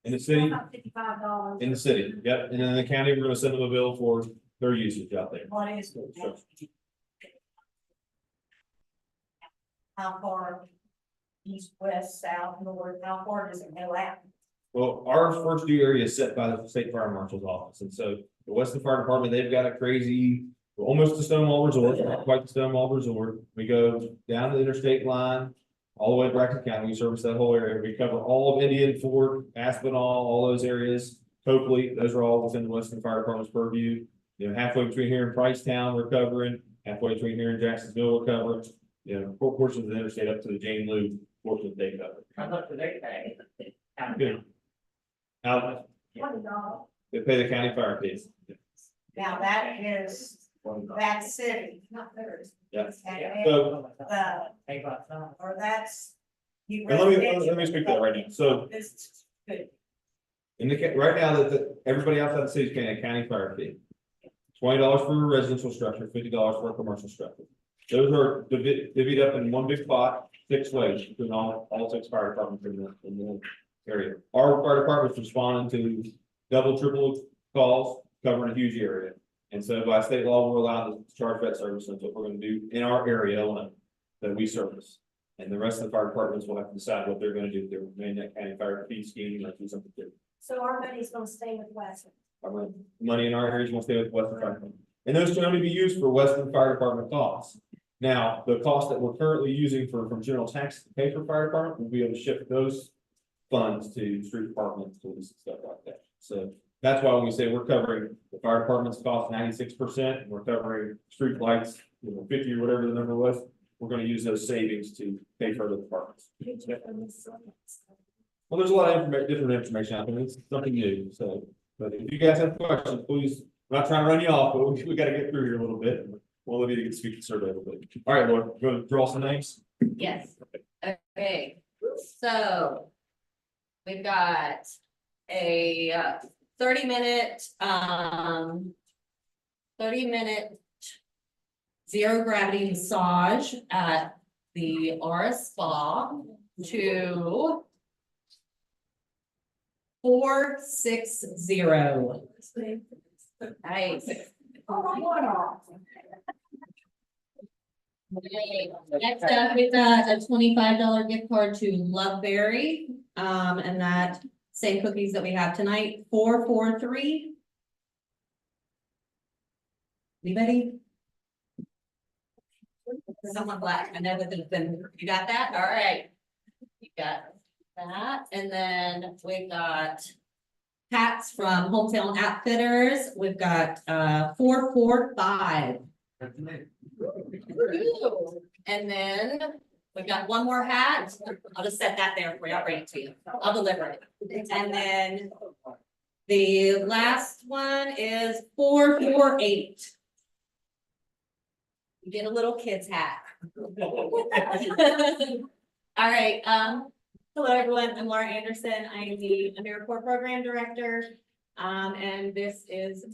In the city, About $55. in the city, yep, and then in the county, we're gonna send them a bill for their usage out there. What is? How far east, west, south, north, how far does it go out? Well, our first due area is set by the state fire marshal's office, and so the Weston Fire Department, they've got a crazy, we're almost to Stonewall Resort, not quite to Stonewall Resort. We go down the interstate line, all the way to Braxton County, we service that whole area. We cover all of Indian Ford, Aspinall, all those areas. Copley, those are all within the Weston Fire Department's purview. You know, halfway between here and Pricetown, we're covering, halfway between here and Jacksonville, we're covering. You know, four portions of the interstate up to the Jane Lou portion they cover. How much do they pay? Good. Now, $20. they pay the county fire fees. Now, that is that city, Not theirs. Yeah. and So, or that's. and let me speak to that right now. So This, good. in the, right now that everybody outside the city is paying a county fire fee. $20 for a residential structure, $50 for a commercial structure. Those are divvied up in one big pot, 6 ways, between all 6 fire departments in the area. Our fire department's responding to double, triple calls, covering a huge area. And so by state law, we're allowed to charge that service. That's what we're gonna do in our area alone, that we service. And the rest of the fire departments will have to decide what they're gonna do. They're remain that county fire fee scheme, or do something different. So our money's gonna stay with Weston. Our money in our areas will stay with Weston Fire Department. And those can only be used for Weston Fire Department costs. Now, the cost that we're currently using from general tax to pay for fire department, we'll be able to shift those funds to street department, police and stuff like that. So that's why when we say we're covering the fire department's cost 96%, and we're covering street lights, 50 or whatever the number was, we're gonna use those savings to pay for the departments. Well, there's a lot of different information out there. It's something new, so, but if you guys have questions, please, I'm not trying to run you off, but we gotta get through here a little bit. We'll let you get to speak to survey a little bit. All right, Laura, go draw some names. Yes, okay, so. We've got a 30-minute, 30-minute zero gravity massage at the RS Spa to 460. Nice. Okay, next up, we've got a $25 gift card to Loveberry, and that same cookies that we have tonight, 443. Anybody? Someone black, I know that there's been, you got that, all right. You got that, and then we've got hats from Hometown Outfitters, we've got 445. Ooh. And then we've got one more hat. I'll just set that there for you. I'll bring it to you. I'll deliver it. And then the last one is 448. You get a little kid's hat. All right. Hello, everyone. I'm Laura Anderson. I am the AmeriCorps Program Director. And this is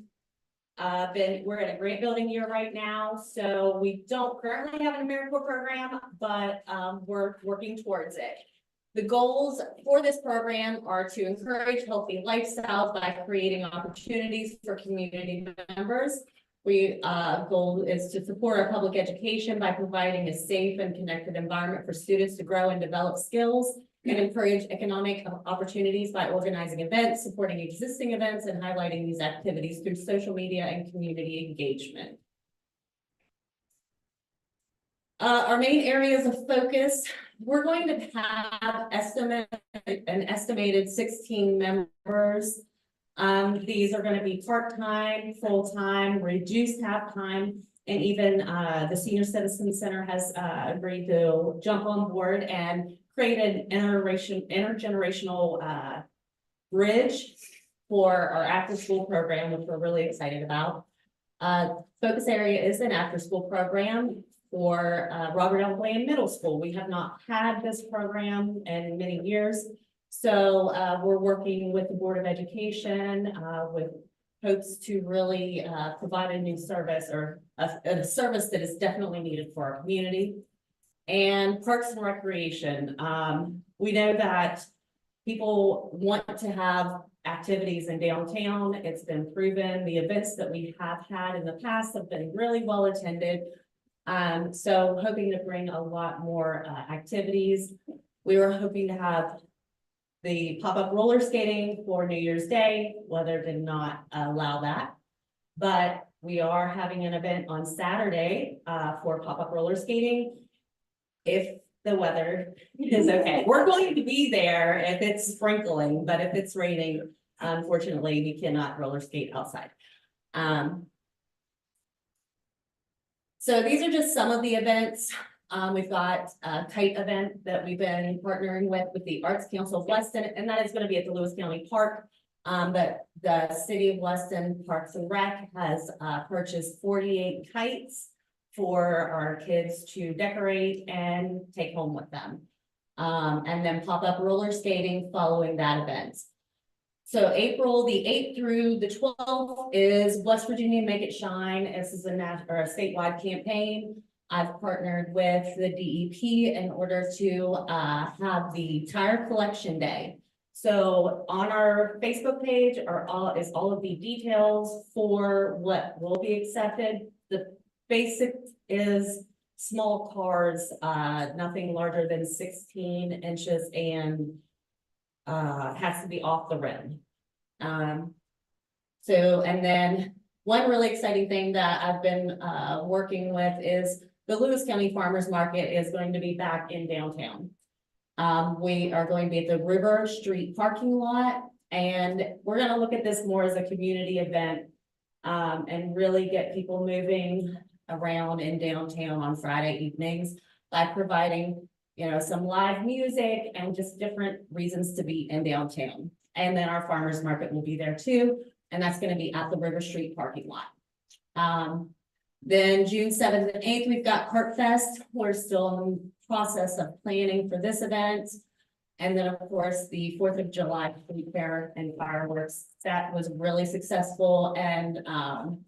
we're in a grant building year right now, so we don't currently have an AmeriCorps program, but we're working towards it. The goals for this program are to encourage healthy lifestyles by creating opportunities for community members. Goal is to support our public education by providing a safe and connected environment for students to grow and develop skills, and encourage economic opportunities by organizing events, supporting existing events, and highlighting these activities through social media and community engagement. Our main areas of focus, we're going to have an estimated 16 members. These are going to be part-time, full-time, reduced half-time, and even the Senior Citizen Center has agreed to jump on board and create an intergenerational bridge for our after-school program, which we're really excited about. Focus area is an after-school program for Robert L. Bland Middle School. We have not had this program in many years. So we're working with the Board of Education, with hopes to really provide a new service or a service that is definitely needed for our community. And Parks and Recreation, we know that people want to have activities in downtown. It's been proven. The events that we have had in the past have been really well attended. So hoping to bring a lot more activities. We were hoping to have the pop-up roller skating for New Year's Day. Weather did not allow that. But we are having an event on Saturday for pop-up roller skating. If the weather is okay, we're going to be there if it's sprinkling, but if it's raining, unfortunately, we cannot roller skate outside. So these are just some of the events. We've got a kite event that we've been partnering with the Arts Council of Weston, and that is going to be at the Lewis County Park. But the City of Weston Parks and Rec has purchased 48 kites for our kids to decorate and take home with them. And then pop-up roller skating following that event. So April the 8th through the 12th is West Virginia Make It Shine. This is a statewide campaign. I've partnered with the DEP in order to have the tire collection day. So on our Facebook page are all of the details for what will be accepted. The basic is small cars, nothing larger than 16 inches and has to be off the rim. So, and then one really exciting thing that I've been working with is the Lewis County Farmers Market is going to be back in downtown. We are going to be at the River Street parking lot, and we're going to look at this more as a community event and really get people moving around in downtown on Friday evenings by providing, you know, some live music and just different reasons to be in downtown. And then our farmers market will be there too, and that's going to be at the River Street parking lot. Then June 7th and 8th, we've got Kart Fest. We're still in the process of planning for this event. And then, of course, the 4th of July Fleet Fair and fireworks. That was really successful, and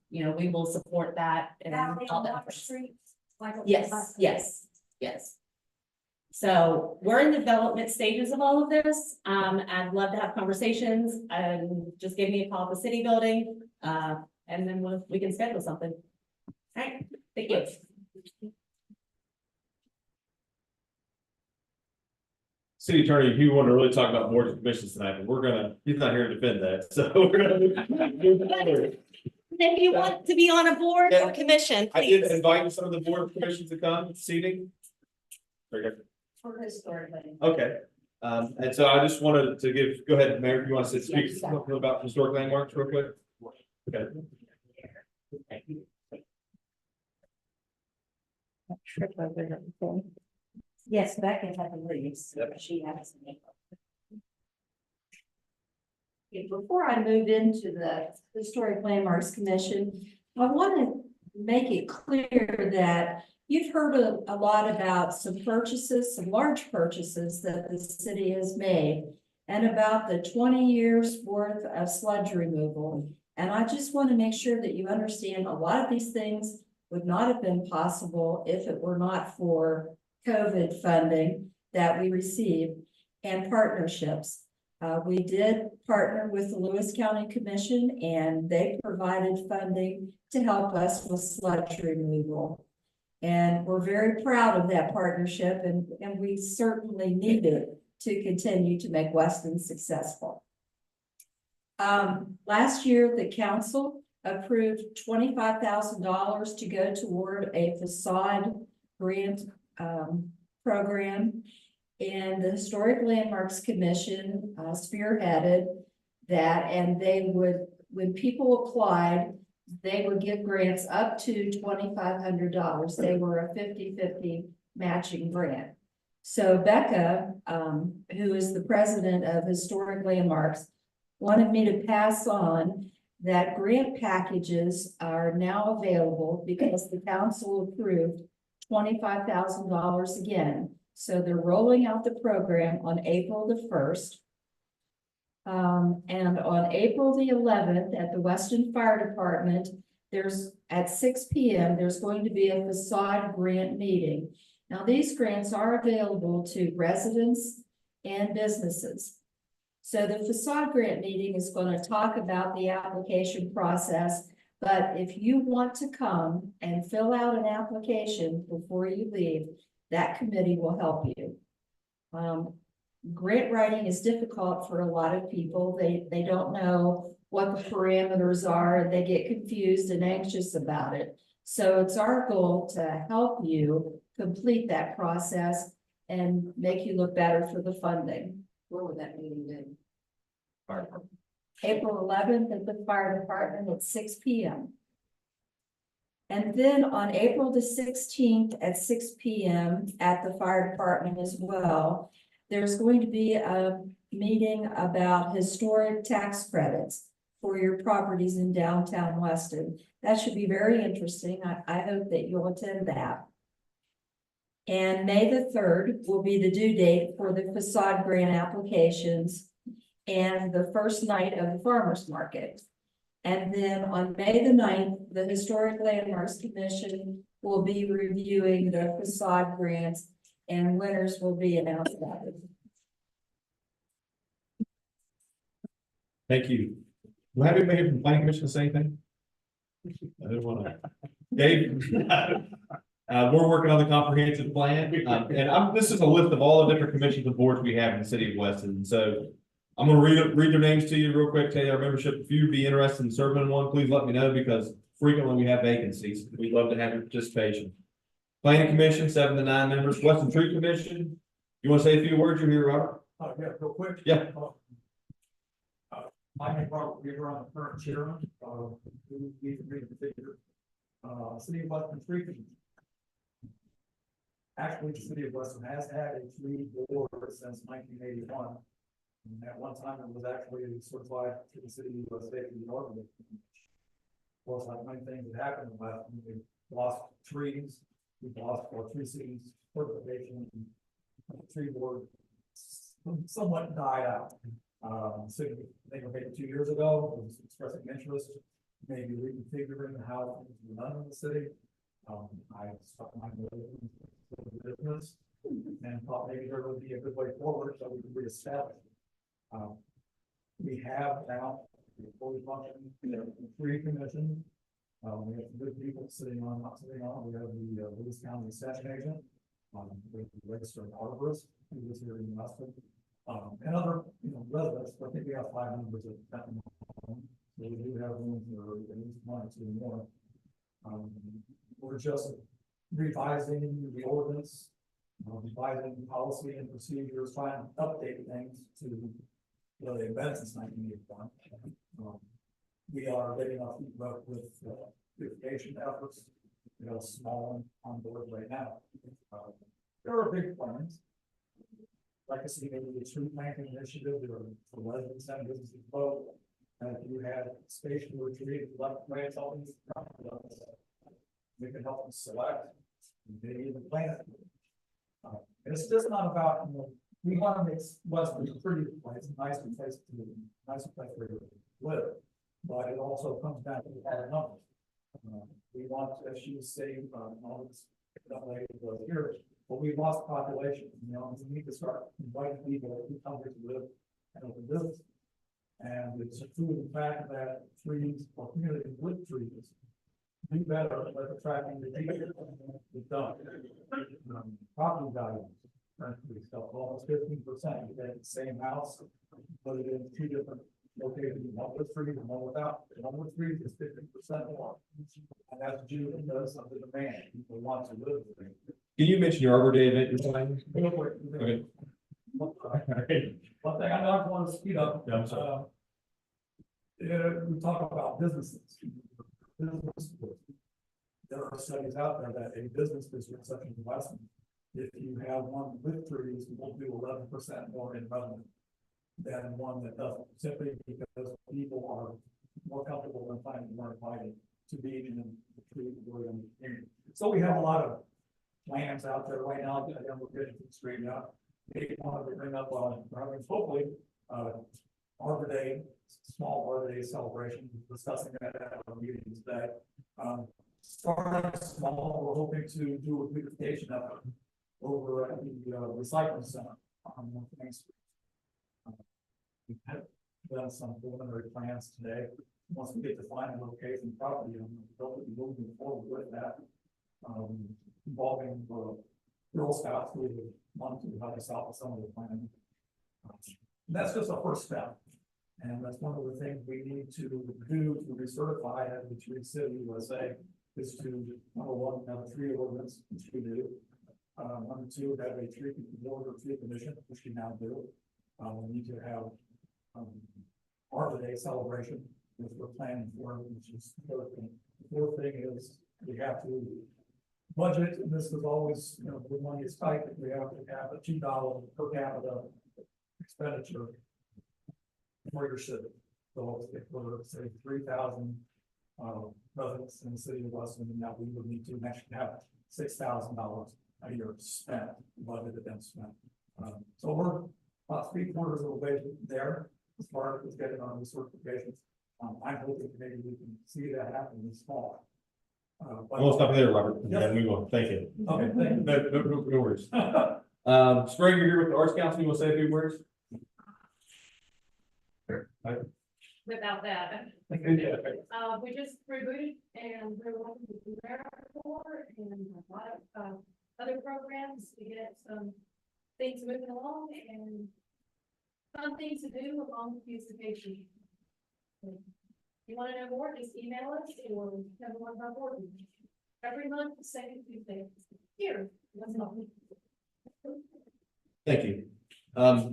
you know, we will support that. And all that. Yes, yes, yes. So we're in development stages of all of this. I'd love to have conversations, and just give me a call at the city building, and then we can schedule something. All right, thank you. City Attorney, you want to really talk about boards and commissions tonight, but he's not here to defend that, so we're gonna move forward. If you want to be on a board or commission, I did please. invite some of the board of commissions to come seating. Very good. For historically. Okay, and so I just wanted to go ahead, Mayor, if you want to speak about historic landmarks real quick? Okay. Trip over everything. Yes, Becca had to leave, so she has me. Before I move into the Historic Landmarks Commission, I want to make it clear that you've heard a lot about some large purchases that the city has made, and about the 20 years worth of sludge removal. And I just want to make sure that you understand a lot of these things would not have been possible if it were not for COVID funding that we received and partnerships. We did partner with the Lewis County Commission, and they provided funding to help us with sludge removal. And we're very proud of that partnership, and we certainly need it to continue to make Weston successful. Last year, the council approved $25,000 to go toward a facade grant program. And the Historic Landmarks Commission spearheaded that, and they would, when people applied, they would give grants up to $2,500. They were a 50-50 matching grant. So Becca, who is the president of Historic Landmarks, wanted me to pass on that grant packages are now available because the council approved $25,000 again. So they're rolling out the program on April the 1st. And on April the 11th at the Weston Fire Department, at 6 p.m., there's going to be a facade grant meeting. Now, these grants are available to residents and businesses. So the facade grant meeting is going to talk about the application process, but if you want to come and fill out an application before you leave, that committee will help you. Grant writing is difficult for a lot of people. They don't know what the parameters are, and they get confused and anxious about it. So it's our goal to help you complete that process and make you look better for the funding. Where would that meeting be? April 11th at the fire department at 6 p.m. And then on April the 16th at 6 p.m. at the fire department as well, there's going to be a meeting about historic tax credits for your properties in downtown Weston. That should be very interesting. I hope that you'll attend that. And May the 3rd will be the due date for the facade grant applications and the first night of the farmer's market. And then on May the 9th, the Historic Landmarks Commission will be reviewing the facade grants and winners will be announced about it. Thank you. Do I have anybody from the planning commission to say anything? I didn't want to. Dave? We're working on the comprehensive plan, this is a list of all the different commissions and boards we have in the city of Weston. So I'm gonna read their names to you real quick, tell you our membership. If you'd be interested in serving in one, please let me know, because frequently we have vacancies. We'd love to have your participation. Planning Commission, 7 to 9 members. Weston Tree Commission. You want to say a few words? You're here, Robert? Yeah, real quick. Yeah. My name is Robert Weaver, I'm the current chairman, we agreed to figure, City of Weston Tree Commission. Actually, the City of Weston has had a tree board since 1981. And at one time, it was actually certified to the city of state of New York. Of course, like many things that happened in Weston, we lost trees, we lost our tree seeds certification. The tree board somewhat died out. So they were made 2 years ago, was expressing interest, maybe reconfiguring how things were done in the city. I stuck my nose into the business and thought maybe there would be a good way forward so we could reestablish. We have now a fully functioning tree commission. We have some good people sitting on, not sitting on. We have the Lewis County Extension Agent, the registered arborist who lives here in Weston. And other, residents, but I think we have 5 members at that moment. So we do have room for at least 1 or 2 more. We're just revising the ordinance, revising policy and procedures, trying to update things to the events since 1981. We are getting our feet wet with beautification efforts. We have a small one on board right now. There are big plans. Like I see, maybe the tree planting initiative for residents and businesses both. And if you had space to retreat, like plants, all these, we can help them select, maybe even plant. It's just not about, we want to make Weston a pretty place, a nicer place to live, nicer place where you live. But it also comes down to our numbers. We want, as she was saying, all this that lady was here. But we've lost population, we need to start inviting people to come here to live and open business. And it's a proven fact that trees or communities with trees do better at attracting the people that don't. Property values currently stuff almost 15%. You get the same house, but it in 2 different locations, one with trees and one without. One with trees is 50% more. And that's due because of the demand. People want to live there. Can you mention your Arbor Day event you're planning? Okay. One thing I don't want to speed up. Yeah, I'm sorry. We talk about businesses. There are studies out there that a business district such as Weston, if you have one with trees, will do 11% more in revenue than one that doesn't, simply because people are more comfortable than finding more inviting to be in the tree. So we have a lot of plans out there right now, and we're getting things straightened out. Maybe want to bring up on, hopefully, Arbor Day, small Arbor Day celebration, discussing that at our meeting today. Starting small, we're hoping to do a beautification effort over at the recycling center on North Main Street. We've done some preliminary plans today. Once we get to find a location property, we'll be moving forward with that. Involving Girl Scouts who want to help us out with some of the planning. That's just a first step. And that's one of the things we need to do to recertify as the Tree City USA is to, number one, have a tree ordinance, which we do. Number two, have a tree board or tree commission, which we now do. We need to have Arbor Day celebration, which we're planning for, which is the third thing. The fourth thing is we have to budget, and this is always, the money is tight, we have to have a $2 per capita expenditure for your city. So if we're say 3,000 residents in the city of Weston, now we would need to actually have $6,000 a year spent, budgeted and spent. So we're about 3/4 of the way there as far as getting on the certifications. I'm hoping maybe we can see that happen this fall. We'll stop there, Robert. Yeah, move on. Thank you. Okay, thank you. No worries. Sprague, you're here with the Arts Council. You want to say a few words? Without that. Yeah. We just rebooted and we're looking to do there for and a lot of other programs to get some things moving along and fun things to do along with beautification. If you want to know more, just email us or come on our board meeting. Every month, the second Tuesday. Here. That's all. Thank you.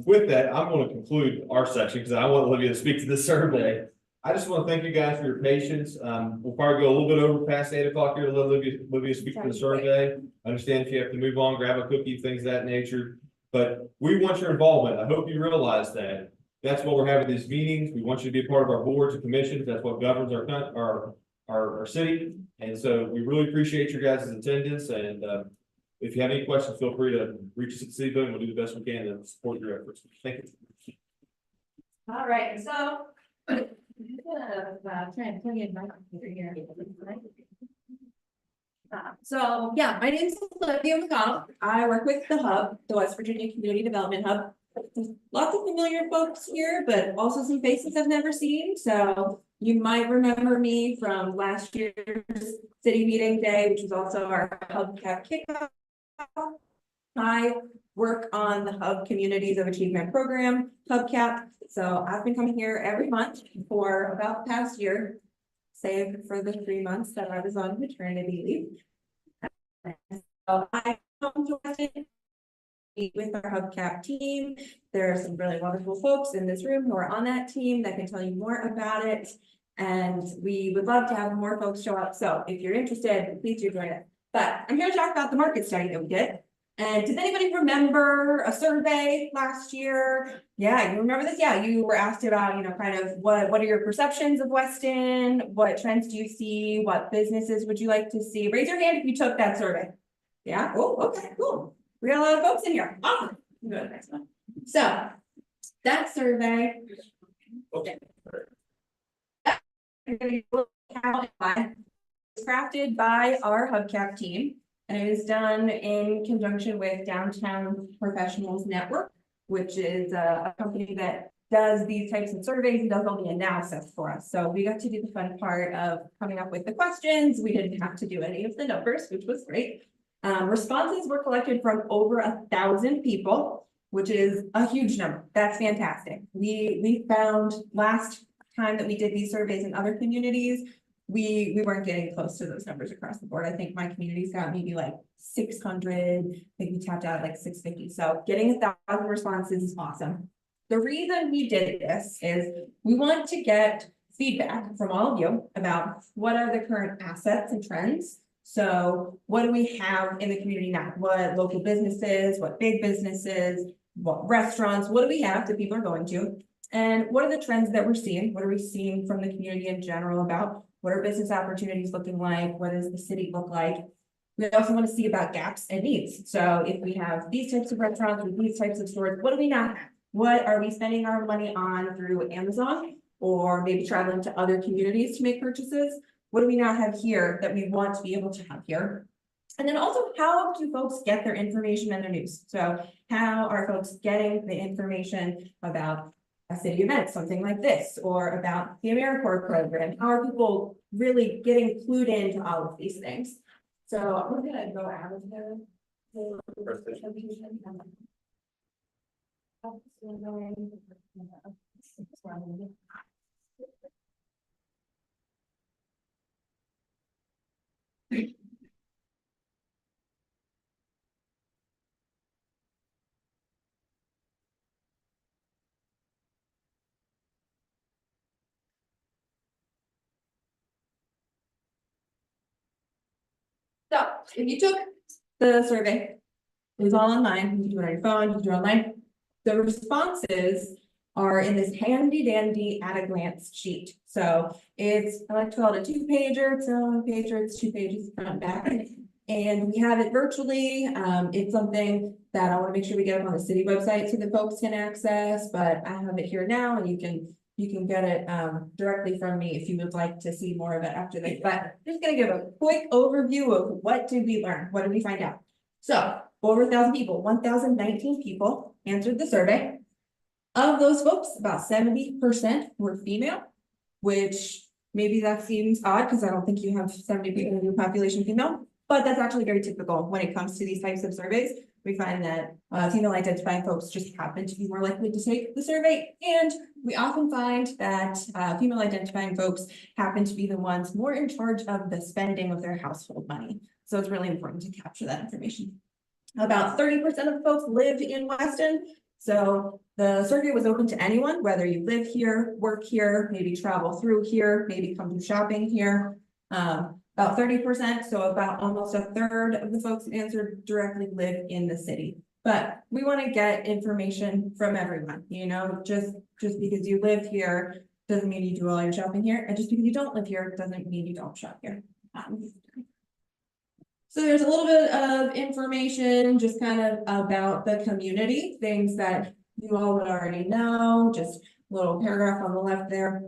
With that, I'm going to conclude our section because I want Olivia to speak to this survey. I just want to thank you guys for your patience. We'll probably go a little bit over past 8 o'clock here to let Olivia speak to the survey. I understand if you have to move on, grab a cookie, things of that nature. But we want your involvement. I hope you realize that. That's why we're having these meetings. We want you to be a part of our boards and commissions. That's what governs our city. And so we really appreciate your guys' attendance. And if you have any questions, feel free to reach us at the city building. We'll do the best we can to support your efforts. Thank you. All right, so. Trying to plug in my computer here. So yeah, my name is Olivia McConnell. I work with the Hub, the West Virginia Community Development Hub. Lots of familiar folks here, but also some faces I've never seen. So you might remember me from last year's city meeting day, which was also our Hubcap kickoff. I work on the Hub Communities of Achievement program, Hubcap. So I've been coming here every month for about the past year, save for the 3 months that I was on maternity leave. So I come to Weston, meet with our Hubcap team. There are some really wonderful folks in this room who are on that team that can tell you more about it. And we would love to have more folks show up. So if you're interested, please do join us. But I'm here to talk about the market study that we did. And does anybody remember a survey last year? Yeah, you remember this? Yeah, you were asked about, kind of what are your perceptions of Weston? What trends do you see? What businesses would you like to see? Raise your hand if you took that survey. Yeah, oh, okay, cool. We got a lot of folks in here. Awesome. We'll go to the next one. So that survey. Okay. It's crafted by our Hubcap team. And it is done in conjunction with Downtown Professionals Network, which is a company that does these types of surveys and does all the analysis for us. So we got to do the fun part of coming up with the questions. We didn't have to do any of the numbers, which was great. Responses were collected from over 1,000 people, which is a huge number. That's fantastic. We found last time that we did these surveys in other communities, we weren't getting close to those numbers across the board. I think my community's got maybe like 600, I think we tapped out at like 650. So getting 1,000 responses is awesome. The reason we did this is we want to get feedback from all of you about what are the current assets and trends. So what do we have in the community now? What local businesses, what big businesses, what restaurants, what do we have that people are going to? And what are the trends that we're seeing? What are we seeing from the community in general about what are business opportunities looking like? What does the city look like? We also want to see about gaps and needs. So if we have these types of restaurants with these types of stores, what do we not have? What are we spending our money on through Amazon? Or maybe traveling to other communities to make purchases? What do we not have here that we want to be able to have here? And then also, how do folks get their information and their news? So how are folks getting the information about a city event, something like this, or about the AmeriCorps program? How are people really getting clued into all of these things? So we're gonna go out of the. So if you took the survey, it was all online, you can do it on your phone, you can do it online. The responses are in this handy dandy at a glance sheet. So it's, I like to call it a 2-pager, it's not a 1-pager, it's 2 pages front and back. And we have it virtually. It's something that I want to make sure we get up on the city website so that folks can access, but I have it here now and you can get it directly from me if you would like to see more of it after this. But I'm just gonna give a quick overview of what did we learn, what did we find out? So over 1,000 people, 1,019 people answered the survey. Of those folks, about 70% were female, which maybe that seems odd because I don't think you have 70 people in your population female, but that's actually very typical when it comes to these types of surveys. We find that female identifying folks just happen to be more likely to take the survey. And we often find that female identifying folks happen to be the ones more in charge of the spending of their household money. So it's really important to capture that information. About 30% of folks live in Weston. So the survey was open to anyone, whether you live here, work here, maybe travel through here, maybe come do shopping here. About 30%, so about almost a third of the folks who answered directly live in the city. But we want to get information from everyone, you know, just because you live here doesn't mean you do all your shopping here, and just because you don't live here doesn't mean you don't shop here. So there's a little bit of information just kind of about the community, things that you all would already know, just a little paragraph on the left there.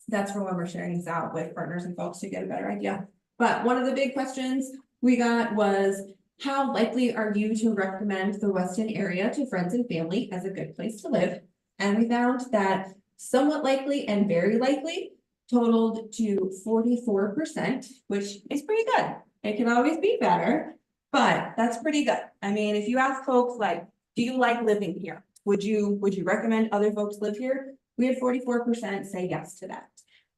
That's for when we're sharing this out with partners and folks to get a better idea. But one of the big questions we got was, how likely are you to recommend the Weston area to friends and family as a good place to live? And we found that somewhat likely and very likely totaled to 44%, which is pretty good. It can always be better, but that's pretty good. I mean, if you ask folks like, do you like living here? Would you recommend other folks live here? We had 44% say yes to that.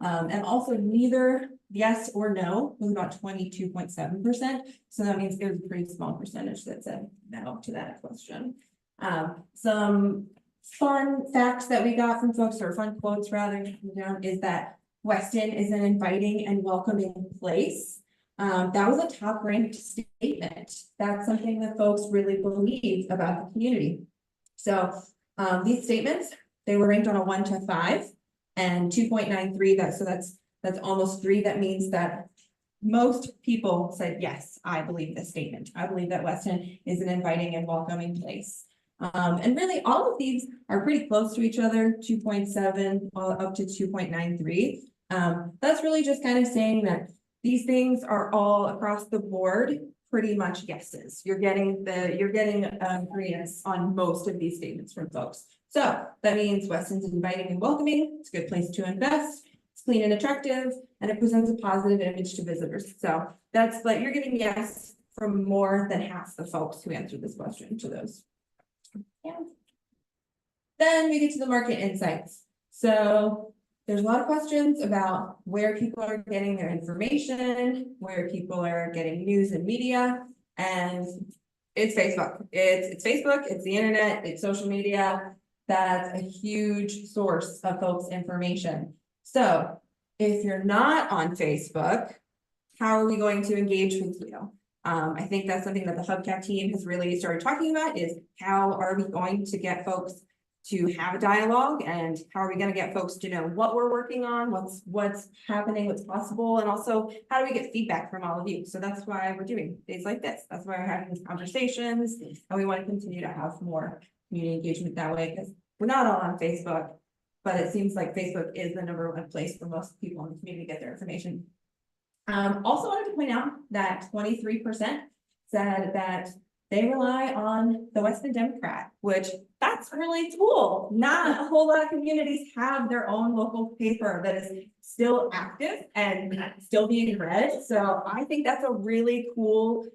And also neither yes or no was about 22.7%. So that means it was a pretty small percentage that said no to that question. Some fun facts that we got from folks, or fun quotes rather, is that Weston is an inviting and welcoming place. That was a top ranked statement. That's something that folks really believe about the community. So these statements, they were ranked on a 1 to 5 and 2.93. That's almost 3. That means that most people said, yes, I believe this statement. I believe that Weston is an inviting and welcoming place. And really all of these are pretty close to each other, 2.7 up to 2.93. That's really just kind of saying that these things are all across the board pretty much yeses. You're getting agreements on most of these statements from folks. So that means Weston's inviting and welcoming. It's a good place to invest. It's clean and attractive, and it presents a positive image to visitors. So that's like, you're getting yes from more than half the folks who answered this question to those. Yeah. Then we get to the market insights. So there's a lot of questions about where people are getting their information, where people are getting news and media, and it's Facebook. It's Facebook, it's the internet, it's social media. That's a huge source of folks' information. So if you're not on Facebook, how are we going to engage with you? I think that's something that the Hubcap team has really started talking about, is how are we going to get folks to have a dialogue, and how are we going to get folks to know what we're working on, what's happening, what's possible, and also how do we get feedback from all of you. So that's why we're doing days like this. That's why we're having these conversations, and we want to continue to have more community engagement that way, because We're not all on Facebook, but it seems like Facebook is the #1 place for most people in the community to get their information. Also wanted to point out that 23% said that they rely on the Weston Democrat, which that's really cool. Not a whole lot of communities have their own local paper that is still active and still being read. So I think that's a really cool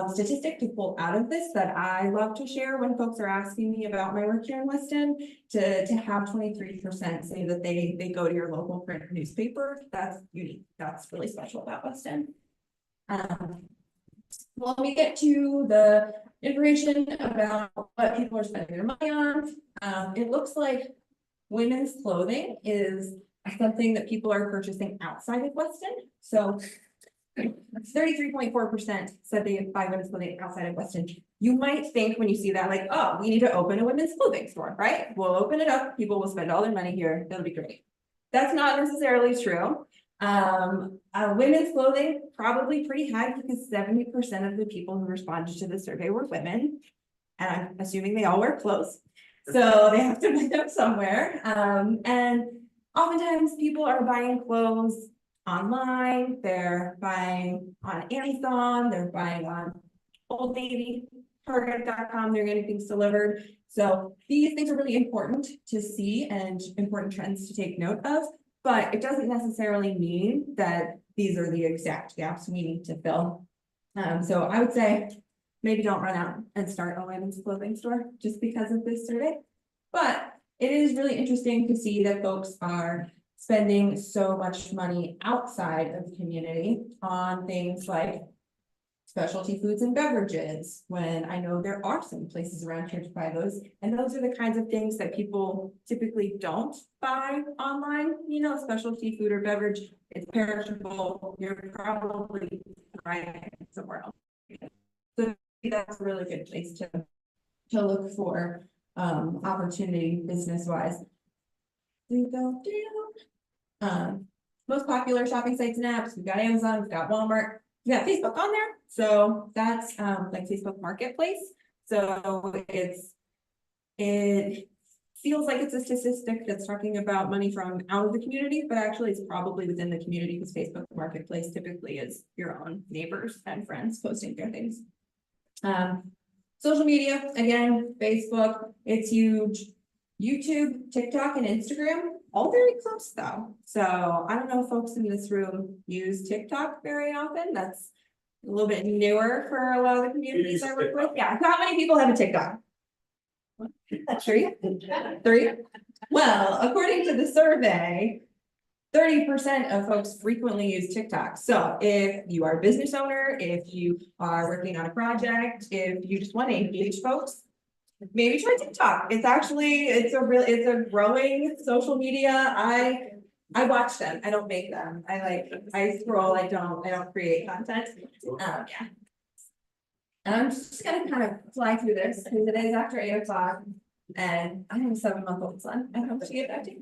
statistic to pull out of this that I love to share when folks are asking me about my work here in Weston. To have 23% say that they go to your local print newspaper, that's unique. That's really special about Weston. Well, we get to the information about what people are spending their money on. It looks like women's clothing is something that people are purchasing outside of Weston. So 33.4% said they buy women's clothing outside of Weston. You might think when you see that, like, oh, we need to open a women's clothing store, right? We'll open it up. People will spend all their money here. It'll be great. That's not necessarily true. Women's clothing, probably pretty high because 70% of the people who responded to the survey were women. And I'm assuming they all wear clothes. So they have to buy them somewhere. And oftentimes people are buying clothes online, they're buying on Amazon, they're buying on Old Navy, Target.com, they're getting things delivered. So these things are really important to see and important trends to take note of. But it doesn't necessarily mean that these are the exact gaps we need to fill. So I would say maybe don't run out and start a women's clothing store just because of this survey. But it is really interesting to see that folks are spending so much money outside of the community on things like specialty foods and beverages, when I know there are some places around here to buy those. And those are the kinds of things that people typically don't buy online, you know, specialty food or beverage, it's perishable, you're probably buying it somewhere else. So that's a really good place to look for opportunity business-wise. We go down. Most popular shopping sites and apps, we've got Amazon, we've got Walmart. We got Facebook on there, so that's like Facebook Marketplace. So it feels like it's a statistic that's talking about money from out of the community, but actually it's probably within the community because Facebook Marketplace typically is your own neighbors and friends posting their things. Social media, again, Facebook, it's huge. YouTube, TikTok, and Instagram, all very close though. So I don't know if folks in this room use TikTok very often. That's a little bit newer for a lot of the communities I work with. Yeah, how many people have a TikTok? 3? Well, according to the survey, 30% of folks frequently use TikTok. So if you are a business owner, if you are working on a project, if you just want to engage folks, maybe try TikTok. It's a growing social media. I watch them. I don't make them. I scroll. I don't create content. Yeah. And I'm just gonna kind of fly through this because it is after 8 o'clock and I have a 7-month-old son. I have to get back to.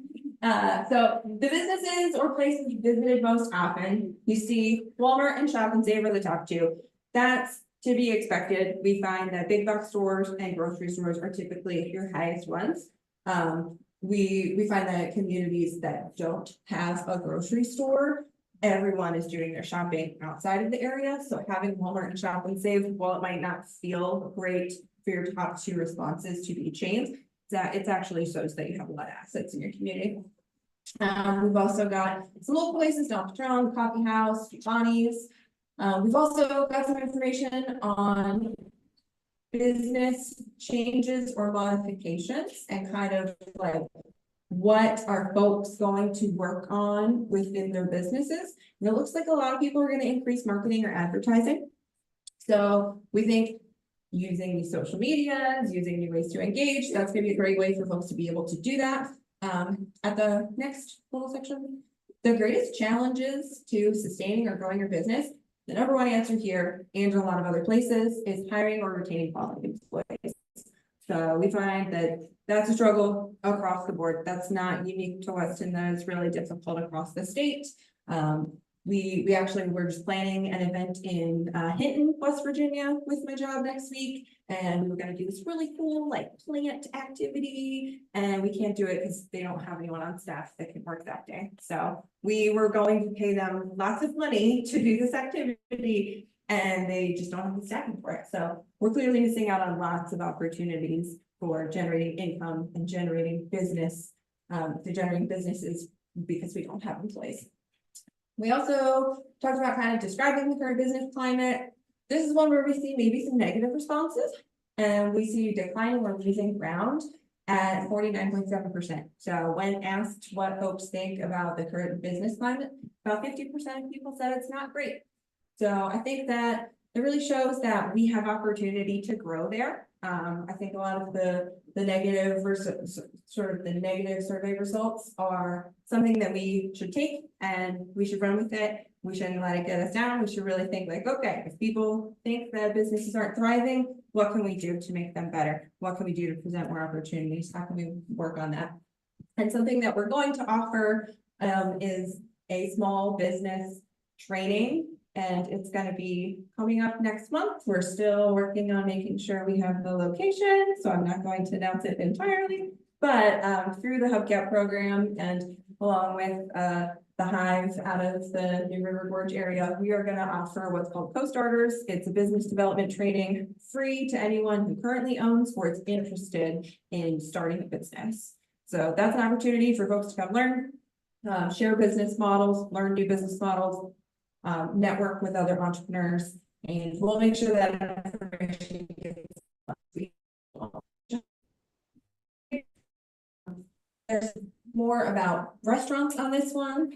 So the businesses or places you visited most often, you see Walmart and Shop and Save are the top two. That's to be expected. We find that big box stores and grocery stores are typically your highest ones. We find that communities that don't have a grocery store, everyone is doing their shopping outside of the area. So having Walmart and Shop and Save, while it might not feel great for your top 2 responses to be chains, that it actually shows that you have a lot of assets in your community. We've also got some local places, Don Patron, Coffee House, Bonnie's. We've also got some information on business changes or modifications and kind of like what are folks going to work on within their businesses. And it looks like a lot of people are going to increase marketing or advertising. So we think using these social medias, using new ways to engage, that's going to be a great way for folks to be able to do that. At the next little section, the greatest challenges to sustaining or growing your business, the #1 answer here and in a lot of other places is hiring or retaining quality employees. So we find that that's a struggle across the board. That's not unique to Weston. That is really difficult across the state. We actually were just planning an event in Hinton, West Virginia with my job next week. And we were gonna do this really cool like plant activity, and we can't do it because they don't have anyone on staff that can work that day. So we were going to pay them lots of money to do this activity, and they just don't have the staffing for it. So we're clearly missing out on lots of opportunities for generating income and generating business, to generating businesses because we don't have employees. We also talked about kind of describing the current business climate. This is one where we see maybe some negative responses, and we see declining or losing ground at 49.7%. So when asked what folks think about the current business climate, about 50% of people said it's not great. So I think that it really shows that we have opportunity to grow there. I think a lot of the negative versus sort of the negative survey results are something that we should take and we should run with it. We shouldn't let it get us down. We should really think like, okay, if people think that businesses aren't thriving, what can we do to make them better? What can we do to present more opportunities? How can we work on that? And something that we're going to offer is a small business training. And it's going to be coming up next month. We're still working on making sure we have the location, so I'm not going to announce it entirely. But through the Hubcap program and along with the Hive out of the New River Gorge area, we are going to offer what's called co-starters. It's a business development training free to anyone who currently owns or is interested in starting a business. So that's an opportunity for folks to come learn, share business models, learn new business models, network with other entrepreneurs, and we'll make sure that information gets. There's more about restaurants on this one,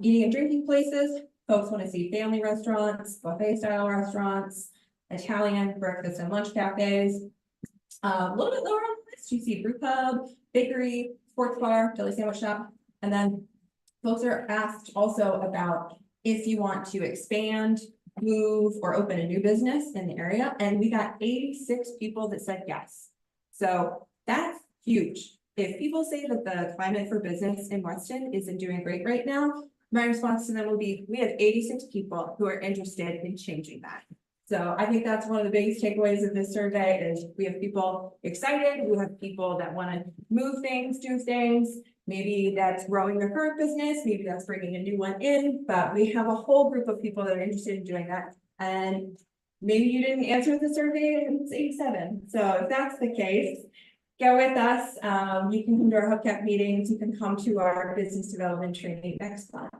eating and drinking places. Folks want to see family restaurants, buffet style restaurants, Italian breakfast and lunch cafes. A little bit lower on the list, you see brew pub, bakery, sports bar, deli sandwich shop, and then folks are asked also about if you want to expand, move, or open a new business in the area, and we got 86 people that said yes. So that's huge. If people say that the climate for business in Weston isn't doing great right now, my response to them will be, we have 86 people who are interested in changing that. So I think that's one of the biggest takeaways of this survey is we have people excited, we have people that want to move things, do things. Maybe that's growing their current business, maybe that's bringing a new one in, but we have a whole group of people that are interested in doing that. And maybe you didn't answer the survey and it's 87. So if that's the case, go with us. You can come to our Hubcap meetings, you can come to our business development training next month.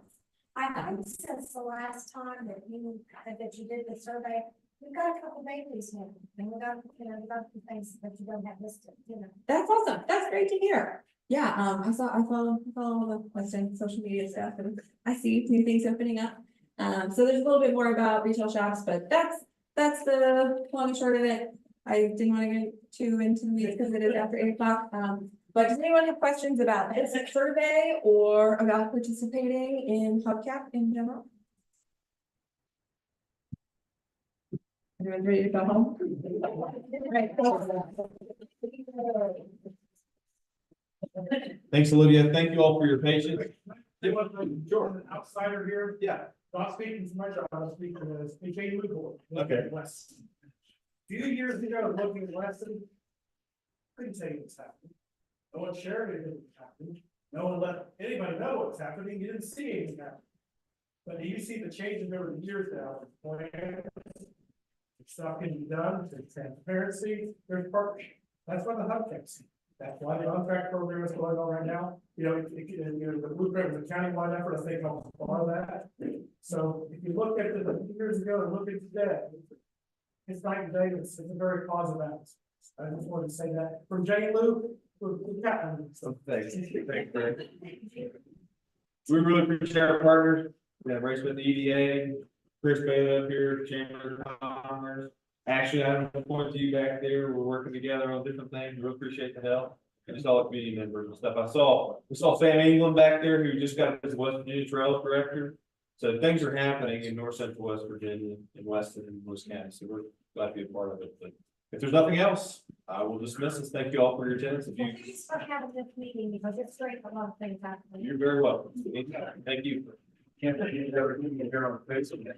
I think since the last time that you did the survey, we've got a couple babies here, and we got some things that you don't have listed, That's awesome. That's great to hear. Yeah, I follow all the Weston social media stuff, and I see new things opening up. So there's a little bit more about retail shops, but that's the long and short of it. I didn't want to get too into the weeds because it is after 8 o'clock. But does anyone have questions about this survey or about participating in Hubcap in general? Everyone's ready to go home? Thanks, Olivia. Thank you all for your patience. Sure. An outsider here. Yeah. Not speaking for my job, I'm speaking as PK Legal. Okay. West. A few years ago, looking at Weston, couldn't tell you what's happening. No one shared anything that happened. No one let anybody know what's happening. You didn't see anything happen. But do you see the changes over the years now? Stuff can be done, there's transparency, there's partnership. That's why the Hubcaps. That's why the on-track program is going on right now. The blueprint was a countywide effort, I think, on a lot of that. So if you look at the years ago and look at today, it's night and day, it's a very positive act. I just wanted to say that from Jay Lou. Thanks. We really appreciate our partners. We have Race with the EDA, Chris Bailey up here, Chamber of Commerce. Actually, I don't point to you back there. We're working together on different things. We appreciate the help. And just all the community members and stuff. We saw Sam England back there who just got his West Virginia Trail Director. So things are happening in North Central West Virginia and Weston and Lewis County. So we're glad to be a part of it. But if there's nothing else, I will dismiss us. Thank you all for your attendance. Thanks for having this meeting because it's great for a lot of things happening. You're very welcome. Thank you. Can't think you've ever given me hair on the face of it.